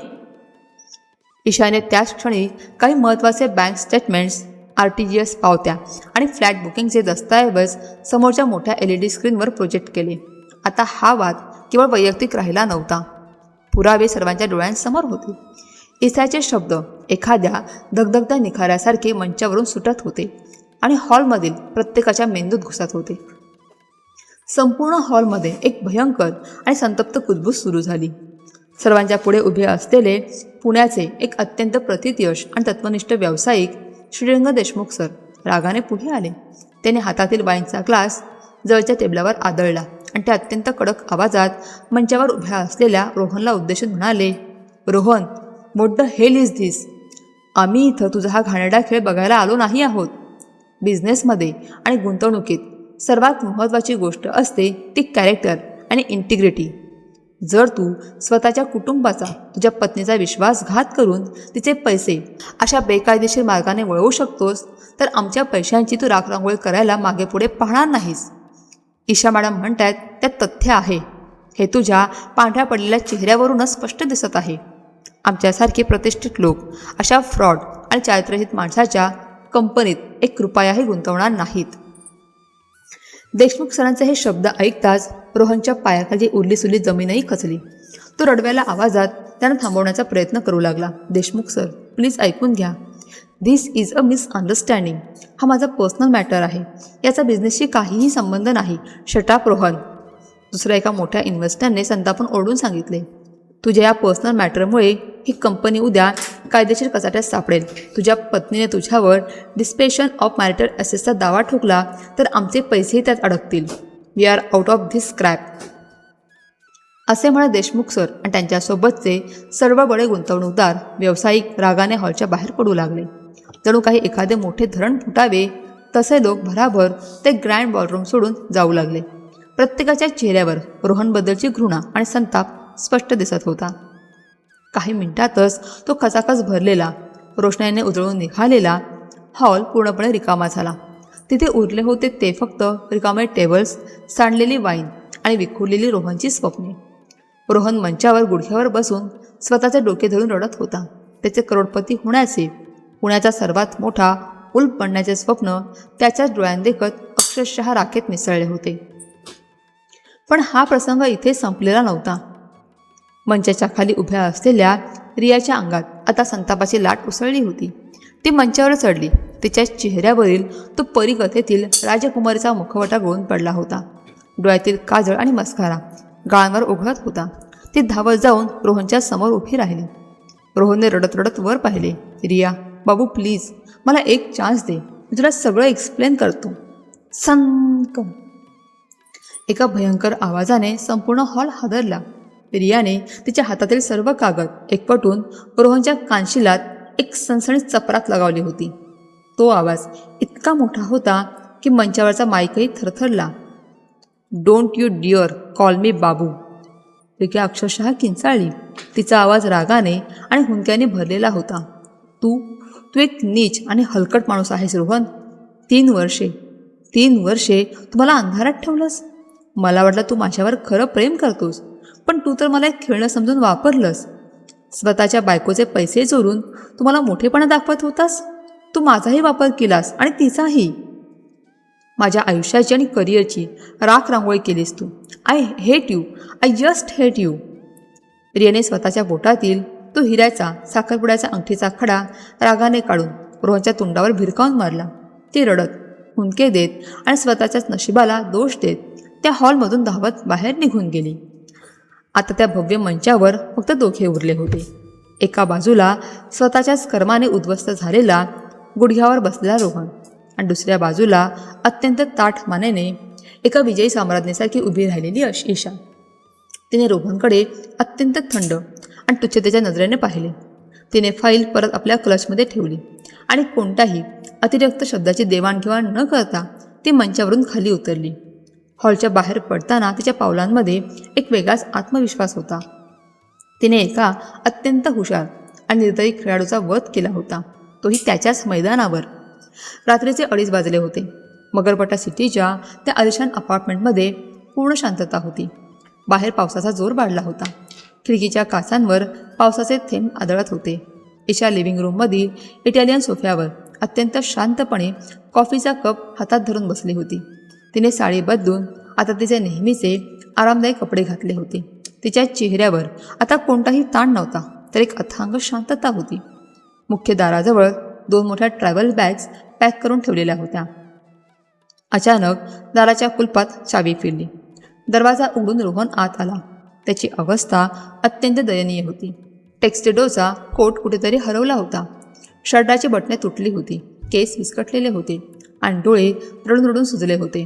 ईशाने त्याच क्षणी काही महत्त्वाचे बँक स्टेटमेंट्स, RTGS पावत्या आणि फ्लॅट बुकिंगचे दस्तऐवज समोरच्या मोठ्या LED स्क्रीनवर प्रोजेक्ट केले. आता हा वाद केवळ वैयक्तिक राहिला नव्हता. पुरावे सर्वांच्या डोळ्यांसमोर होते. ईसाचे शब्द एखाद्या धगधगत्या निखाऱ्यासारखे मंचावरून सुटत होते आणि हॉलमधील प्रत्येकाच्या मेंदूत घुसत होते. संपूर्ण हॉलमध्ये एक भयंकर आणि संतप्त कुजबूज सुरू झाली. सर्वांच्या पुढे उभे असलेले पुण्याचे एक अत्यंत प्रतितयश आणि तत्वनिष्ठ व्यावसायिक श्रीरंग देशमुख सर रागाने पुढे आले. त्याने हातातील वाईनचा ग्लास जवळच्या टेबलावर आदळला आणि त्या अत्यंत कडक आवाजात मंचावर उभ्या असलेल्या रोहनला उद्देशून म्हणाले, Rohan, what the hell is this? आम्ही इथं तुझा हा घाणेरडा खेळ बघायला आलो नाही आहोत. बिझनेसमध्ये आणि गुंतवणुकीत सर्वात महत्त्वाची गोष्ट असते ती कॅरेक्टर आणि इंटिग्रिटी. जर तू स्वतःच्या कुटुंबाचा, तुझ्या पत्नीचा विश्वासघात करून तिचे पैसे अशा बेकायदेशीर मार्गाने वळवू शकतोस, तर आमच्या पैशांची तू राखरांगोळी करायला मागे पुढे पाहणार नाहीस. ईशा मॅडम म्हणतायत त्यात तथ्य आहे. हे तुझ्या पांढऱ्या पडलेल्या चेहऱ्यावरूनच स्पष्ट दिसत आहे. आमच्यासारखे प्रतिष्ठित लोक अशा फ्रॉड आणि चारित्र्यहीन माणसाच्या कंपनीत 1 रुपयाही गुंतवणार नाहीत. देशमुख सरांचे हे शब्द ऐकताच रोहनच्या पायाखाली उरलीसुरली जमीनही खचली. तो रडव्याला आवाजात त्यानं थांबवण्याचा प्रयत्न करू लागला. देशमुख सर, प्लीज ऐकून घ्या. This is a misunderstanding. हा माझा पर्सनल मॅटर आहे. याचा बिझनेसशी काहीही संबंध नाही. शटअप रोहन. दुसऱ्या एका मोठ्या इन्व्हेस्टरने संतापून ओरडून सांगितले, तुझ्या या पर्सनल मॅटरमुळे ही कंपनी उद्या कायदेशीर कचाट्यात सापडेल. तुझ्या पत्नीने तुझ्यावर डिस्पेशन ऑफ मॅरिटल असेसचा दावा ठोकला तर आमचे पैसेही त्यात अडकतील. We are out of this scrap. असे म्हणत देशमुख सर आणि त्यांच्यासोबतचे सर्व बडे गुंतवणूकदार व्यावसायिक रागाने हॉलच्या बाहेर पडू लागले. जणू काही एखादे मोठे धरण फुटावे तसे लोक भराभर ते ग्रँड बॉलरूम सोडून जाऊ लागले. प्रत्येकाच्या चेहऱ्यावर रोहनबद्दलची घृणा आणि संताप स्पष्ट दिसत होता. काही मिनिटातच तो खचाखच भरलेला, रोषणाईने उजळून निघालेला हॉल पूर्णपणे रिकामा झाला. तिथे उरले होते ते फक्त रिकामे टेबल्स, सांडलेली वाईन आणि विखुरलेली रोहनची स्वप्ने. रोहन मंचावर गुडघ्यावर बसून स्वतःचे डोके धरून रडत होता. त्याचे करोडपती होण्याचे, पुण्याचा सर्वात मोठा उल्फ बनण्याचे स्वप्न त्याच्याच डोळ्यांदेखत अक्षरशः राखेत मिसळले होते. पण हा प्रसंग इथे संपलेला नव्हता. मंचाच्या खाली उभ्या असलेल्या रियाच्या अंगात आता संतापाची लाट उसळली होती. ती मंचावर चढली. तिच्या चेहऱ्यावरील तो परीकथेतील राजकुमारीचा मुखवटा गळून पडला होता. डोळ्यातील काजळ आणि मस्कारा गाळांवर ओघळत होता. ती धावत जाऊन रोहनच्या समोर उभी राहिली. रोहनने रडत रडत वर पाहिले. रिया, बाबू प्लीज मला एक चान्स दे. मी तुला सगळं एक्सप्लेन करतो. सनक. एका भयंकर आवाजाने संपूर्ण हॉल हादरला. रियाने तिच्या हातातील सर्व कागद एकवटून रोहनच्या कानशिलात एक सणसणीत चपराक लगावली होती. तो आवाज इतका मोठा होता की मंचावरचा माईकही थरथरला. Don't you dear call me babu. Riya अक्षरशः किंचाळली. तिचा आवाज रागाने आणि हुंक्याने भरलेला होता. तू एक नीच आणि हलकट माणूस आहेस रोहन. 3 वर्षे तुम्हाला अंधारात ठेवलंस. मला वाटलं तू माझ्यावर खरं प्रेम करतोस, पण तू तर मला एक खेळणं समजून वापरलंस. स्वतःच्या बायकोचे पैसे चोरून तुम्हाला मोठेपणा दाखवत होतास. तू माझाही वापर केलास आणि तिचाही. माझ्या आयुष्याची आणि करिअरची राख रांगोळी केलीस तू. I hate you. I just hate you. रियाने स्वतःच्या बोटातील तो हिऱ्याचा साखरपुड्याचा अंगठीचा खडा रागाने काढून रोहनच्या तोंडावर भिरकावून मारला. ती रडत, हुंदके देत आणि स्वतःच्याच नशिबाला दोष देत त्या हॉलमधून धावत बाहेर निघून गेली. आता त्या भव्य मंचावर फक्त दोघे उरले होते. एका बाजूला स्वतःच्याच कर्माने उद्ध्वस्त झालेला गुडघ्यावर बसलेला रोहन आणि दुसऱ्या बाजूला अत्यंत ताठ मानेने एका विजयी साम्राज्ञीसारखी उभी राहिलेली ईशा. तिने रोहनकडे अत्यंत थंड आणि तुच्छतेच्या नजरेने पाहिले. तिने फाईल परत आपल्या क्लचमध्ये ठेवली आणि कोणत्याही अतिरिक्त शब्दाची देवाणघेवाण न करता ती मंचावरून खाली उतरली. हॉलच्या बाहेर पडताना तिच्या पावलांमध्ये एक वेगळाच आत्मविश्वास होता. तिने एका अत्यंत हुशार आणि निर्दयी खेळाडूचा वध केला होता, तोही त्याच्याच मैदानावर. रात्रीचे 2:30 वाजले होते. मगरपट्टा सिटीच्या त्या आलिशान अपार्टमेंटमध्ये पूर्ण शांतता होती. बाहेर पावसाचा जोर वाढला होता. खिडकीच्या काचांवर पावसाचे थेंब आदळत होते. ईशा लिव्हिंग रूममधील इटालियन सोफ्यावर अत्यंत शांतपणे कॉफीचा कप हातात धरून बसली होती. तिने साडी बदलून आता तिचे नेहमीचे आरामदायी कपडे घातले होते. तिच्या चेहऱ्यावर आता कोणताही ताण नव्हता, तर एक अथांग शांतता होती. मुख्य दाराजवळ 2 मोठ्या ट्रॅव्हल बॅग्स पॅक करून ठेवलेल्या होत्या. अचानक दाराच्या कुलपात चावी फिरली. दरवाजा उघडून रोहन आत आला. त्याची अवस्था अत्यंत दयनीय होती. टेक्स्टेडोचा कोट कुठेतरी हरवला होता. शर्टाची बटणे तुटली होती. केस विस्कटलेले होते आणि डोळे रडून रडून सुजले होते.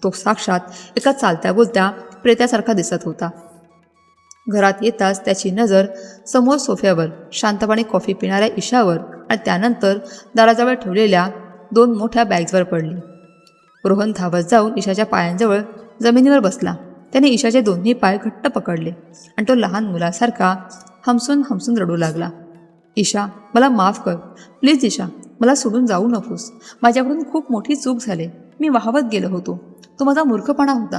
तो साक्षात एका चालत्या बोलत्या प्रेत्यासारखा दिसत होता. घरात येताच त्याची नजर समोर सोफ्यावर शांतपणे कॉफी पिणाऱ्या ईशावर आणि त्यानंतर दाराजवळ ठेवलेल्या 2 मोठ्या बॅग्सवर पडली. रोहन धावत जाऊन ईशाच्या पायांजवळ जमिनीवर बसला. त्याने ईशाचे दोन्ही पाय घट्ट पकडले आणि तो लहान मुलासारखा हमसून हमसून रडू लागला. ईशा, मला माफ कर. प्लीज ईशा, मला सोडून जाऊ नकोस. माझ्याकडून खूप मोठी चूक झाली. मी वाहवत गेलो होतो. तो माझा मूर्खपणा होता.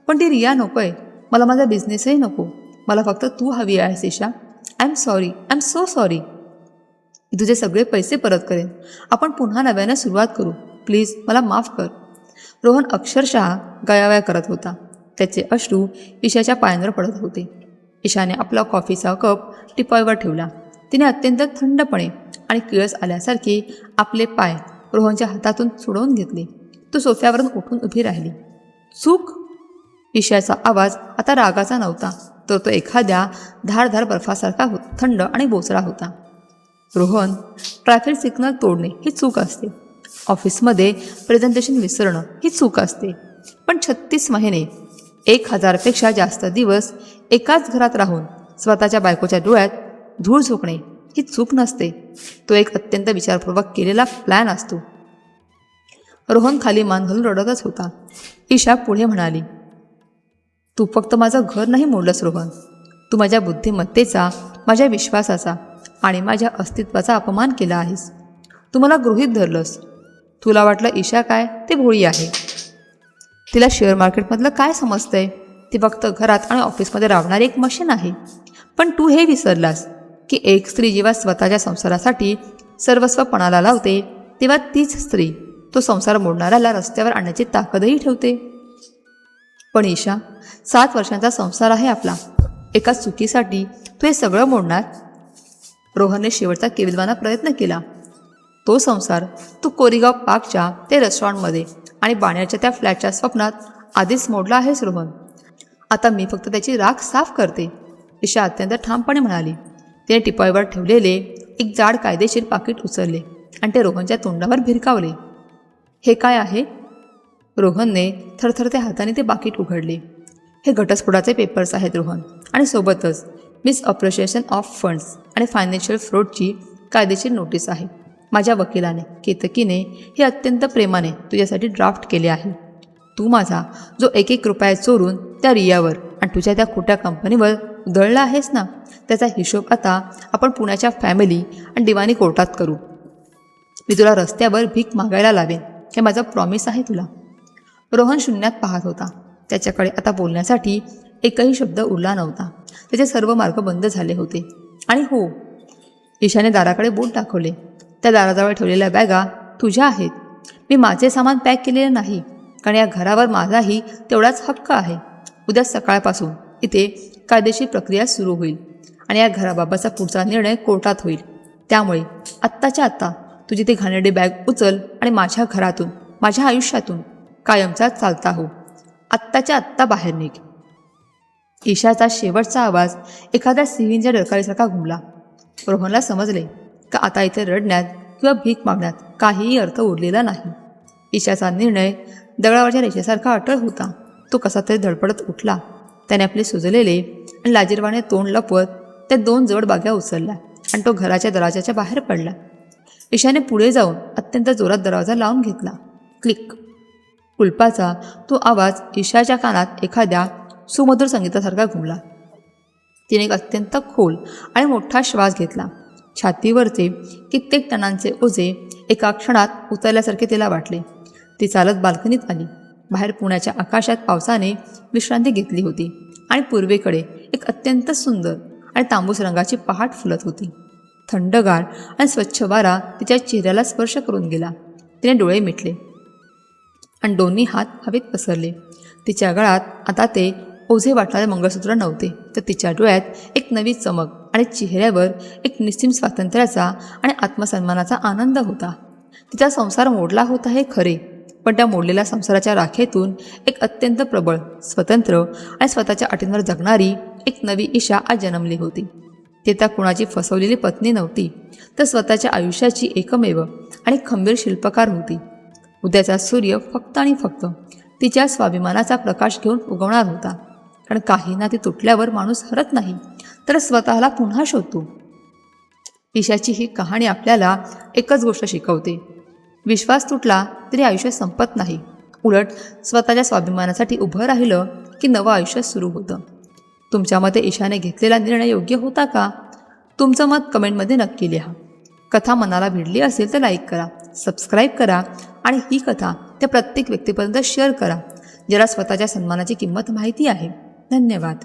पण ती रिया नकोय. मला माझा बिझनेसही नको. मला फक्त तू हवी आहेस Isha. I am sorry. I am so sorry. मी तुझे सगळे पैसे परत करेन. आपण पुन्हा नव्याने सुरुवात करू. प्लीज मला माफ कर. रोहन अक्षरशः गयावया करत होता. त्याचे अश्रू ईशाच्या पायांवर पडत होते. ईशाने आपला कॉफीचा कप टिपॉयवर ठेवला. तिने अत्यंत थंडपणे आणि किळस आल्यासारखी आपले पाय रोहनच्या हातातून सोडवून घेतले. तो सोफ्यावरून उठून उभी राहिली. चूक? ईशाचा आवाज आता रागाचा नव्हता, तर तो एखाद्या धारधार बर्फासारखा थंड आणि बोचरा होता. रोहन, ट्रॅफिक सिग्नल तोडणे ही चूक असते. ऑफिसमध्ये प्रेझेंटेशन विसरणं ही चूक असते. पण 36 महिने 1000पेक्षा जास्त दिवस एकाच घरात राहून स्वतःच्या बायकोच्या डोळ्यात धूळ झोकणे ही चूक नसते. तो एक अत्यंत विचारपूर्वक केलेला प्लॅन असतो. रोहन खाली मान घालून रडतच होता. ईशा पुढे म्हणाली, तू फक्त माझं घर नाही मोडलंस रोहन. तू माझ्या बुद्धिमत्तेचा, माझ्या विश्वासाचा आणि माझ्या अस्तित्वाचा अपमान केला आहेस. तू मला गृहीत धरलंस. तुला वाटलं ईशा काय ते भोळी आहे. तिला शेअर मार्केटमधलं काय समजतंय. ती फक्त घरात आणि ऑफिसमध्ये राबणारी एक मशीन आहे. पण तू हे विसरलास की एक स्त्री जेव्हा स्वतःच्या संसारासाठी सर्वस्व पणाला लावते, तेव्हा तीच स्त्री तो संसार मोडणाऱ्याला रस्त्यावर आणण्याची ताकदही ठेवते. पण ईशा, 7 वर्षांचा संसार आहे आपला. एका चुकीसाठी तू हे सगळं मोडणार? रोहनने शेवटचा केविलवाना प्रयत्न केला. तो संसार तू कोरेगाव पार्कच्या ते रेस्टॉरंटमध्ये आणि बाण्याच्या त्या फ्लॅटच्या स्वप्नात आधीच मोडला आहेस रोहन. आता मी फक्त त्याची राख साफ करते. ईशा अत्यंत ठामपणे म्हणाली. तिने टिपॉयवर ठेवलेले एक जाड कायदेशीर पाकिट उचलले आणि ते रोहनच्या तोंडावर भिरकावले. हे काय आहे? रोहनने थरथरत्या हाताने ते पाकिट उघडले. हे घटस्फोटाचे पेपर्स आहेत रोहन, आणि सोबतच मिसअप्रिशिएशन ऑफ फंड्स आणि फायनान्शियल फ्रॉडची कायदेशीर नोटीस आहे. माझ्या वकिलाने केतकीने हे अत्यंत प्रेमाने तुझ्यासाठी ड्राफ्ट केले आहे. तू माझा जो 1 रुपया चोरून त्या रियावर आणि तुझ्या त्या खोट्या कंपनीवर उधळला आहेस ना, त्याचा हिशोब आता आपण पुण्याच्या फॅमिली आणि दिवाणी कोर्टात करू. मी तुला रस्त्यावर भीक मागायला लावेन, हे माझं प्रॉमिस आहे तुला. रोहन शून्यात पाहत होता. त्याच्याकडे आता बोलण्यासाठी एकही शब्द उरला नव्हता. त्याचे सर्व मार्ग बंद झाले होते. आणि हो, ईशाने दाराकडे बोट दाखवले. त्या दाराजवळ ठेवलेल्या बॅगा तुझ्या आहेत. मी माझे सामान पॅक केलेले नाही, कारण या घरावर माझाही तेवढाच हक्क आहे. उद्या सकाळपासून इथे कायदेशीर प्रक्रिया सुरू होईल आणि या घराबाबतचा पुढचा निर्णय कोर्टात होईल. त्यामुळे आत्ताच्या आत्ता तुझी ती घाणेरडी बॅग उचल आणि माझ्या घरातून, माझ्या आयुष्यातून कायमचा चालता हो. आत्ताच्या आत्ता बाहेर निघ. ईशाचा शेवटचा आवाज एखाद्या सिंहाच्या डरकाळीसारखा घुमला. रोहनला समजले का आता इथे रडण्यात किंवा भीक मागण्यात काहीही अर्थ उरलेला नाही. ईशाचा निर्णय दगडावरच्या रेषेसारखा अटळ होता. तो कसा तरी धडपडत उठला. त्याने आपले सुजलेले आणि लाजिरवाणे तोंड लपवत त्या 2 जड बाग्या उचलल्या आणि तो घराच्या दरवाजाच्या बाहेर पडला. ईशाने पुढे जाऊन अत्यंत जोरात दरवाजा लावून घेतला. क्लिक. कुलपाचा तो आवाज ईशाच्या कानात एखाद्या सुमधुर संगीतासारखा घुमला. तिने एक अत्यंत खोल आणि मोठा श्वास घेतला. छातीवरचे कित्येक टनांचे ओझे एका क्षणात उतरल्यासारखे तिला वाटले. ती चालत बाल्कनीत आली. बाहेर पुण्याच्या आकाशात पावसाने विश्रांती घेतली होती आणि पूर्वेकडे एक अत्यंत सुंदर आणि तांबूस रंगाची पहाट फुलत होती. थंडगार आणि स्वच्छ वारा तिच्या चेहऱ्याला स्पर्श करून गेला. तिने डोळे मिटले आणि दोन्ही हात हवेत पसरले. तिच्या गळ्यात आता ते ओझे वाटणारे मंगळसूत्र नव्हते, तर तिच्या डोळ्यात एक नवी चमक आणि चेहऱ्यावर एक निस्सीम स्वातंत्र्याचा आणि आत्मसन्मानाचा आनंद होता. तिचा संसार मोडला होता हे खरे, पण त्या मोडलेल्या संसाराच्या राखेतून एक अत्यंत प्रबळ, स्वतंत्र आणि स्वतःच्या अटींवर जगणारी एक नवी ईशा आज जन्मली होती. ती त्या कुणाची फसवलेली पत्नी नव्हती, तर स्वतःच्या आयुष्याची एकमेव आणि खंबीर शिल्पकार होती. उद्याचा सूर्य फक्त आणि फक्त तिच्या स्वाभिमानाचा प्रकाश घेऊन उगवणार होता. कारण काहींना ती तुटल्यावर माणूस हरत नाही, तर स्वतःला पुन्हा शोधतो. ईशाची ही कहाणी आपल्याला एकच गोष्ट शिकवते: विश्वास तुटला तरी आयुष्य संपत नाही. उलट स्वतःच्या स्वाभिमानासाठी उभं राहिलं की नवं आयुष्य सुरू होतं. तुमच्या मते ईशाने घेतलेला निर्णय योग्य होता का? तुमचं मत कमेंटमध्ये नक्की लिहा. कथा मनाला भिडली असेल तर लाईक करा, सबस्क्राईब करा आणि ही कथा त्या प्रत्येक व्यक्तीपर्यंत शेअर करा ज्याला स्वतःच्या सन्मानाची किंमत माहिती आहे. धन्यवाद.